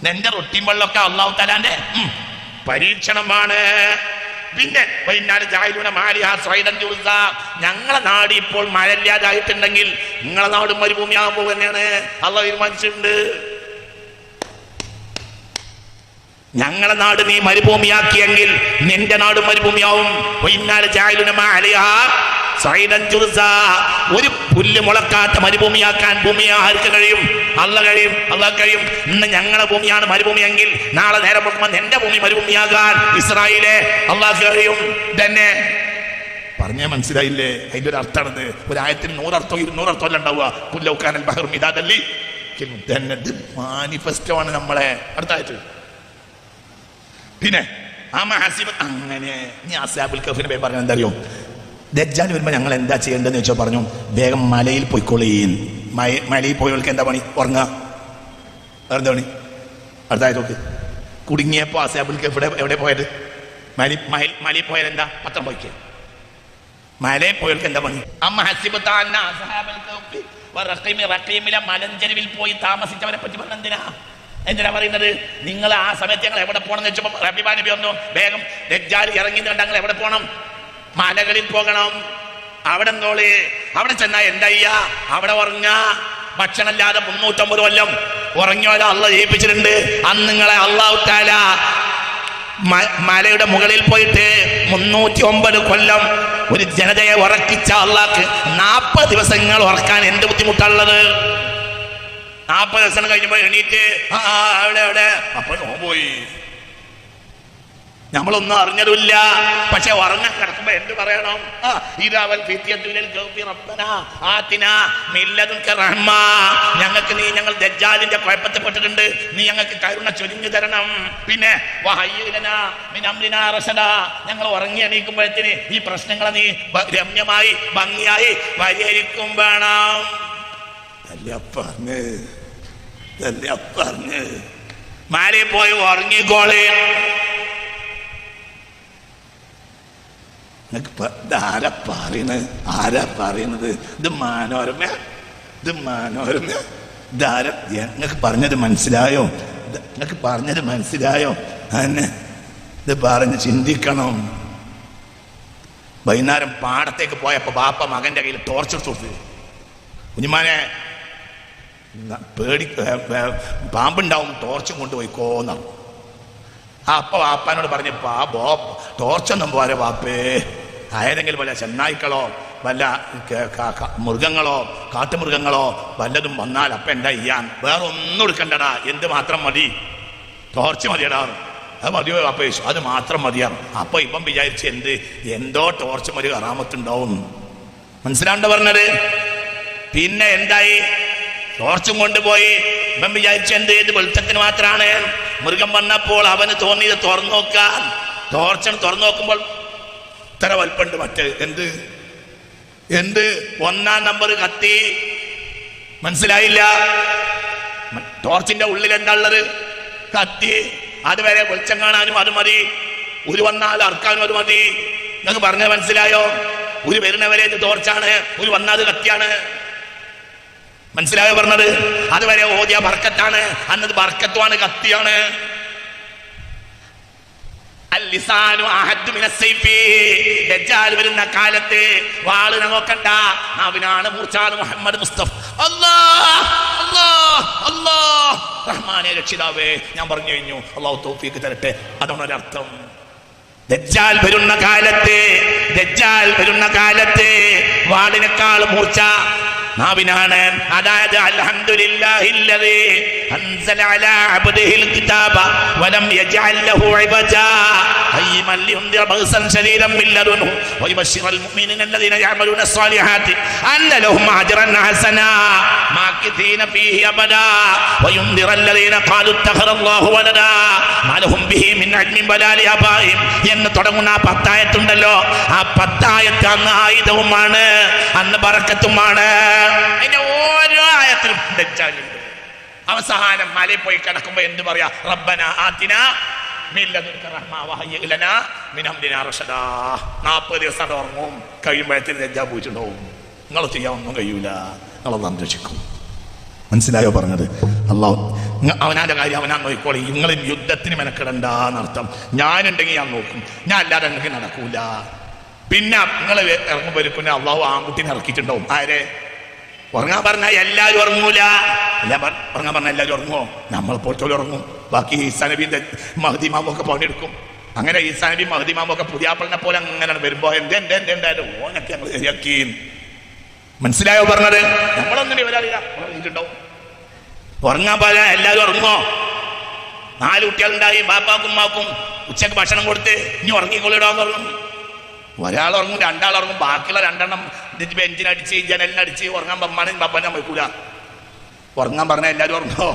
നിന്റെ റൊട്ടിയും വെള്ളമൊക്കെ അള്ളാഹു തആലാന്റെ പരീക്ഷണമാണ്. പിന്നെ ഞങ്ങളെ നാട് ഇപ്പോൾ മഴയില്ലാതായിട്ടുണ്ടെങ്കിൽ നിങ്ങളെ നാട് മരുഭൂമിയാകാൻ പോകുന്നതാണ് അള്ളാഹു തീരുമാനിച്ചിട്ടുണ്ട്. ഞങ്ങളെ നാട് നീ മരുഭൂമിയാക്കിയെങ്കിൽ നിന്റെ നാട് മരുഭൂമിയാവും. ഒരു പുല്ല് മുളക്കാത്ത മരുഭൂമിയാക്കാൻ ഭൂമിയെ ആർക്ക് കഴിയും? അള്ളാഹ് കഴിയും. ഇന്ന് ഞങ്ങളുടെ ഭൂമിയാണ് മരുഭൂമിയെങ്കിൽ നാളെ നേരം നോക്കുമ്പോൾ എന്റെ ഭൂമി മരുഭൂമിയാകാൻ ഇസ്രായേലേ അള്ളാഹ് കഴിയും. തന്നെ പറഞ്ഞാൽ മനസ്സിലായില്ലേ? അതിന്റെ ഒരു അർത്ഥമാണത്. ഒരു ആയത്തിന് 100 അർത്ഥം 200 അർത്ഥമല്ല ഉണ്ടാവുക. പുല്ലൗക്കാനൽ ബഹർ മിദാദല്ലി. മാനിഫെസ്റ്റോ ആണ് നമ്മളെ അടുത്തായിട്ട്. പിന്നെ അങ്ങനെ നീ അസ്ഹാബുൽ കഹ്ഫിനെ പോയി പറഞ്ഞ എന്താ അറിയോ? ദജ്ജാൽ വരുമ്പോൾ ഞങ്ങൾ എന്താ ചെയ്യേണ്ടതെന്ന് ചോദിച്ചാൽ പറഞ്ഞു, വേഗം മലയിൽ പോയിക്കൊള്ളുകയും. മലയിൽ പോയവർക്ക് എന്താ പണി? ഉറങ്ങുക. എന്താ പണി? അടുത്തായത് നോക്ക്. കുടുങ്ങിയപ്പോൾ അസ്ഹാബുൽ കഹ്ഫ് എവിടെ പോയത്? മലയിൽ പോയാൽ എന്താ? പത്രം പോയിക്കുക. മലയിൽ പോയവർക്ക് എന്താ പണി? റഖീമിലെ മലഞ്ചെരുവിൽ പോയി താമസിച്ചവരെ പറ്റി പറഞ്ഞ എന്തിനാ പറയുന്നത്? നിങ്ങൾ ആ സമയത്ത് ഞങ്ങൾ എവിടെ പോകണം എന്ന് വെച്ചപ്പോൾ റബീബ നബി വന്നു. വേഗം ദജ്ജാൽ ഇറങ്ങിയിട്ട് ഞങ്ങൾ എവിടെ പോകണം? മലകളിൽ പോകണം. അവിടെ ചെന്നാൽ എന്താ? അവിടെ ഉറങ്ങ. ഭക്ഷണമില്ലാതെ 350 കൊല്ലം ഉറങ്ങിയോല അള്ളാഹ് ജയിപ്പിച്ചിട്ടുണ്ട്. അന്ന് നിങ്ങളെ അള്ളാഹു തആല മലയുടെ മുകളിൽ പോയിട്ട് 309 കൊല്ലം ഒരു ജനതയെ ഉറക്കിച്ച അള്ളാഹ്ക്ക് 40 ദിവസങ്ങൾ ഉറക്കാൻ എന്ത് ബുദ്ധിമുട്ടുള്ളത്? 40 ദിവസം കഴിഞ്ഞപ്പോ എണീറ്റ് അവിടെ അപ്പൊ പോയി. നമ്മളൊന്നും അറിഞ്ഞതുമില്ല. പക്ഷെ ഉറങ്ങാൻ കിടക്കുമ്പോ എന്ത് പറയണം? ഞങ്ങൾക്ക് നീ ഞങ്ങൾ ദജ്ജാലിന്റെ കുഴപ്പത്തിൽപ്പെട്ടിട്ടുണ്ട്, നീ ഞങ്ങൾക്ക് കരുണ ചൊരിഞ്ഞു തരണം. പിന്നെ ഞങ്ങൾ ഉറങ്ങി എണീക്കുമ്പോഴത്തിന് ഈ പ്രശ്നങ്ങളെ നീ രമ്യമായി ഭംഗിയായി പരിഹരിക്കും വേണം. പറഞ്ഞ് മാലയിൽ പോയി ഉറങ്ങിക്കോളേ. ആരാ പറയുന്നത്? ഇത് മനോരമ. ഇതാരാ? നിങ്ങൾക്ക് പറഞ്ഞത് മനസ്സിലായോ? അങ്ങനെ ഇത് പറഞ്ഞ് ചിന്തിക്കണം. വൈകുന്നേരം പാടത്തേക്ക് പോയപ്പോ ബാപ്പ മകന്റെ കയ്യിൽ ടോർച്ച് കൊടുത്തു. കുഞ്ഞുമാനെ പാമ്പുണ്ടാവും, ടോർച്ചും കൊണ്ടുപോയിക്കോന്നാണ്. അപ്പൊ വാപ്പാനോട് പറഞ്ഞു, ടോർച്ചൊന്നും പോരെ വാപ്പേ, ഏതെങ്കിലും വല്ല ചെന്നായ്ക്കളോ വല്ല മൃഗങ്ങളോ കാട്ടുമൃഗങ്ങളോ വല്ലതും വന്നാൽ അപ്പൊ എന്താ ചെയ്യാൻ? വേറെ ഒന്നും എടുക്കണ്ടടാ, എന്ത് മാത്രം മതി? ടോർച്ച് മതിയടാ. അത് മതിയോ അപ്പൊ? അത് മാത്രം മതിയാണ്. അപ്പൊ ഇപ്പം വിചാരിച്ച് എന്തോ ടോർച്ച് മതി കറാമത്തുണ്ടാവും. മനസ്സിലാണ്ട് പറഞ്ഞത്? പിന്നെ എന്തായി? ടോർച്ചും കൊണ്ടുപോയി. ഇവൻ വിചാരിച്ച് ഇത് വെളിച്ചത്തിന് മാത്രമാണ്. മൃഗം വന്നപ്പോൾ അവന് തോന്നിയത് തുറന്നു നോക്കാൻ. ടോർച്ചിന് തുറന്നു നോക്കുമ്പോൾ ഇത്ര വലുപ്പുണ്ട്. മറ്റേ എന്ത് 1-ാം നമ്പർ കത്തി? മനസ്സിലായില്ല? ടോർച്ചിന്റെ ഉള്ളിൽ എന്താ ഉള്ളത്? കത്തി. അതുവരെ വെളിച്ചം കാണാനും അത് മതി, ഉരു വന്നാൽ അറക്കാനും അത് മതി. നിങ്ങൾക്ക് പറഞ്ഞത് മനസ്സിലായോ? ഉരു വരുന്നവരെ ഇത് ടോർച്ചാണ്, ഉരു വന്നാൽ കത്തിയാണ്. മനസ്സിലായോ പറഞ്ഞത്? അതുവരെ ഓതിയ ബർക്കത്താണ്, അന്നത് ബർക്കത്തുമാണ്, കത്തിയാണ്. ദജ്ജാൽ വരുന്ന കാലത്ത് വാളിനെ നോക്കണ്ട, നാവിനാണ് മൂർച്ചാണ്. മുഹമ്മദ് മുസ്തഫ അല്ലാഹ് അല്ലാഹ് അല്ലാഹ് റഹ്മാനെ രക്ഷിതാവേ, ഞാൻ പറഞ്ഞു കഴിഞ്ഞു, അല്ലാഹു തൗഫീഖ് തരട്ടെ. അതാണ് ഒരർത്ഥം. ദജ്ജാൽ വരുന്ന കാലത്ത് വാളിനേക്കാൾ മൂർച്ച നാവിനാണ്. അതായത് അൽഹംദുലില്ലാഹില്ലദീ അൻസല അലാ അബ്ദിഹിൽ കിതാബ വലം യജ്അൽ ലഹു ഇവജാ ഖയ്യിമൻ ലിയുൻദിറ ബഅസൻ ശദീദൻ മിൻ ലദുൻഹു വയുബശ്ശിറൽ മുഅ്മിനീന അല്ലദീന യഅമലൂന സ്വാലിഹാത്തി അന്ന ലഹും അജ്റൻ ഹസനാ മാകിതീന ഫീഹി അബദാ വയുൻദിറ അല്ലദീന ഖാലു ഇത്തഖറല്ലാഹു വലദാ മാ ലഹും ബിഹി മിൻ ഇൽമിൻ വലാലി അബായിം എന്ന് തുടങ്ങുന്ന ആ 10 ആയത്തുണ്ടല്ലോ, ആ 10 ആയത്ത് അന്ന് ആയുധവുമാണ്, അന്ന് ബറക്കത്തുമാണ്. അതിന്റെ ഓരോ ആയത്തിലും ദജ്ജാലുണ്ട്. അവസാനം മലയിൽ പോയി കിടക്കുമ്പോ എന്ത് പറയാ? റബ്ബനാ ആതിനാ മിൻ ലദുൻക റഹ്മ വഹയ്യിഅ ലനാ മിൻ അംരിനാ റശദാ. 40 ദിവസം ഉറങ്ങും, കഴിയുമ്പോഴത്തേക്ക് ദജ്ജാൽ പോയിട്ടുണ്ടാവും. നിങ്ങൾ ചെയ്യാൻ ഒന്നും കഴിയൂല, നിങ്ങളത് സംരക്ഷിക്കും. മനസ്സിലായോ പറഞ്ഞത്? അല്ലാഹു അവനാന്റെ കാര്യം അവനാൻ നോക്കിക്കോളി. നിങ്ങൾ യുദ്ധത്തിന് മെനക്കെടണ്ടെന്നർത്ഥം. ഞാനുണ്ടെങ്കിൽ ഞാൻ നോക്കും, ഞാൻ അല്ലാതെ നിങ്ങൾക്ക് നടക്കൂല. പിന്നെ നിങ്ങൾ ഇറങ്ങുമ്പോൾ അള്ളാഹു ആൺകുട്ടിനെ ഇറക്കിയിട്ടുണ്ടാവും. ആരെ? ഉറങ്ങാൻ പറഞ്ഞാൽ എല്ലാവരും ഉറങ്ങൂല. ഉറങ്ങാൻ പറഞ്ഞാൽ എല്ലാവരും ഉറങ്ങുമോ? നമ്മൾ പോലത്തോലും ഉറങ്ങും. ബാക്കി ഈസാ നബിന്റെ മഹ്ദിമാമൊക്കെ പണിയെടുക്കും. അങ്ങനെ ഈസാ നബി മഹ്ദിമാമൊക്കെ പുതിയാപ്പളിനെ പോലെ അങ്ങനെ വരുമ്പോ എന്തായാലും ഓനൊക്കെ ഞങ്ങൾ ശരിയാക്കി. മനസ്സിലായോ പറഞ്ഞത്? നമ്മളൊന്നും ഇവരറിയാം. ഉറങ്ങാൻ പറഞ്ഞാൽ എല്ലാവരും ഉറങ്ങുമോ? 4 കുട്ടികളുണ്ടായി, ബാപ്പാക്കും ഉമ്മാക്കും ഉച്ചക്ക് ഭക്ഷണം കൊടുത്ത് ഇനി ഉറങ്ങിക്കൊള്ളിടാന്ന് പറഞ്ഞു. ഒരാൾ ഉറങ്ങും, 2 ആൾ ഉറങ്ങും, ബാക്കിയുള്ള 2 എണ്ണം ബെഞ്ചിനടിച്ച് ജനലിനടിച്ച് ഉറങ്ങാൻ പമ്മാനും പപ്പനെ വയ്ക്കൂല. ഉറങ്ങാൻ പറഞ്ഞാൽ എല്ലാവരും ഉറങ്ങോ?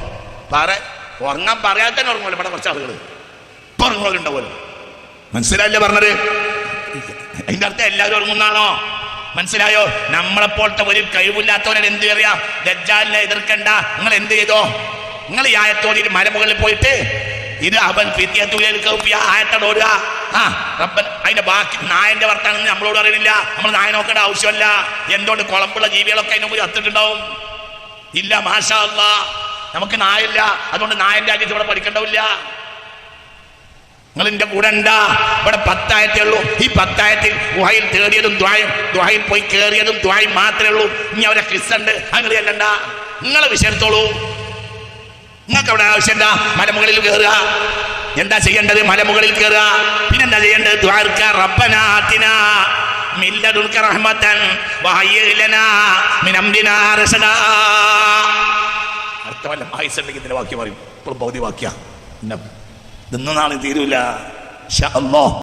ഉറങ്ങാൻ പറയാൻ തന്നെ ഉറങ്ങുമല്ലോ. ഇവിടെ കുറച്ച് ആളുകൾ ഇപ്പൊ ഉറങ്ങുന്നുണ്ടാവുമല്ലോ. മനസ്സിലായില്ലേ പറഞ്ഞത്? അതിന്റെ അർത്ഥം എല്ലാവരും ഉറങ്ങുന്നാണോ? മനസ്സിലായോ? നമ്മളെപ്പോലത്തെ ഒരു കഴിവില്ലാത്തവരെ എന്ത് പറയാം? ദജ്ജാലിനെ എതിർക്കണ്ട. നിങ്ങൾ എന്ത് ചെയ്തോ? നിങ്ങൾ ഈ ആയത്തോടെ മലമുകളിൽ പോയിട്ട് ഇത് അവൻ ആയത്തോടുക. അതിന്റെ ബാക്കി നായന്റെ വർത്താനം നമ്മളോട് അറിയണില്ല. നമ്മൾ നായ നോക്കേണ്ട ആവശ്യമല്ല. എന്തുകൊണ്ട്? കുളമ്പുള്ള ജീവികളൊക്കെ അതിന് മുമ്പ് ചത്തിട്ടുണ്ടാവും. ഇല്ല, മാഷാ അല്ലാഹ്, നമുക്ക് നായല്ല, അതുകൊണ്ട് നായന്റെ രാജ്യത്ത് ഇവിടെ പഠിക്കണ്ടാവില്ല. നിങ്ങൾ എന്റെ കൂടെ ഉണ്ടാ. ഇവിടെ 10 ആയത്തേ ഉള്ളൂ. ഈ 10 ആയത്തിൽ ദുആയിൽ തേടിയതും ദുആയിൽ പോയി കയറിയതും ദുആയിൽ മാത്രമേ ഉള്ളൂ. ഇനി അവരെ ക്രിസ്തുണ്ട്, അങ്ങനെ അല്ലണ്ട. നിങ്ങളെ വിഷയത്തോളൂ. നിങ്ങൾക്ക് അവിടെ ആവശ്യം എന്താ? മലമുകളിൽ കയറുക. എന്താ ചെയ്യേണ്ടത്? മലമുകളിൽ കയറുക. പിന്നെന്താ ചെയ്യേണ്ടത്? ദുആർക്ക റബ്ബനാ ആതിനാ മിൻ ലദുൻക റഹ്മതൻ വഹയ്യിഅ ലനാ മിൻ അംരിനാ റശദാ. അർത്ഥമല്ല ആയിസണ്ടെങ്കിൽ ഇതിന്റെ വാക്യം പറയും. ഇപ്പോൾ ഭൗതിക വാക്യ ഇതൊന്നും നാളെ തീരൂല. ഇൻഷാ അല്ലാഹ്.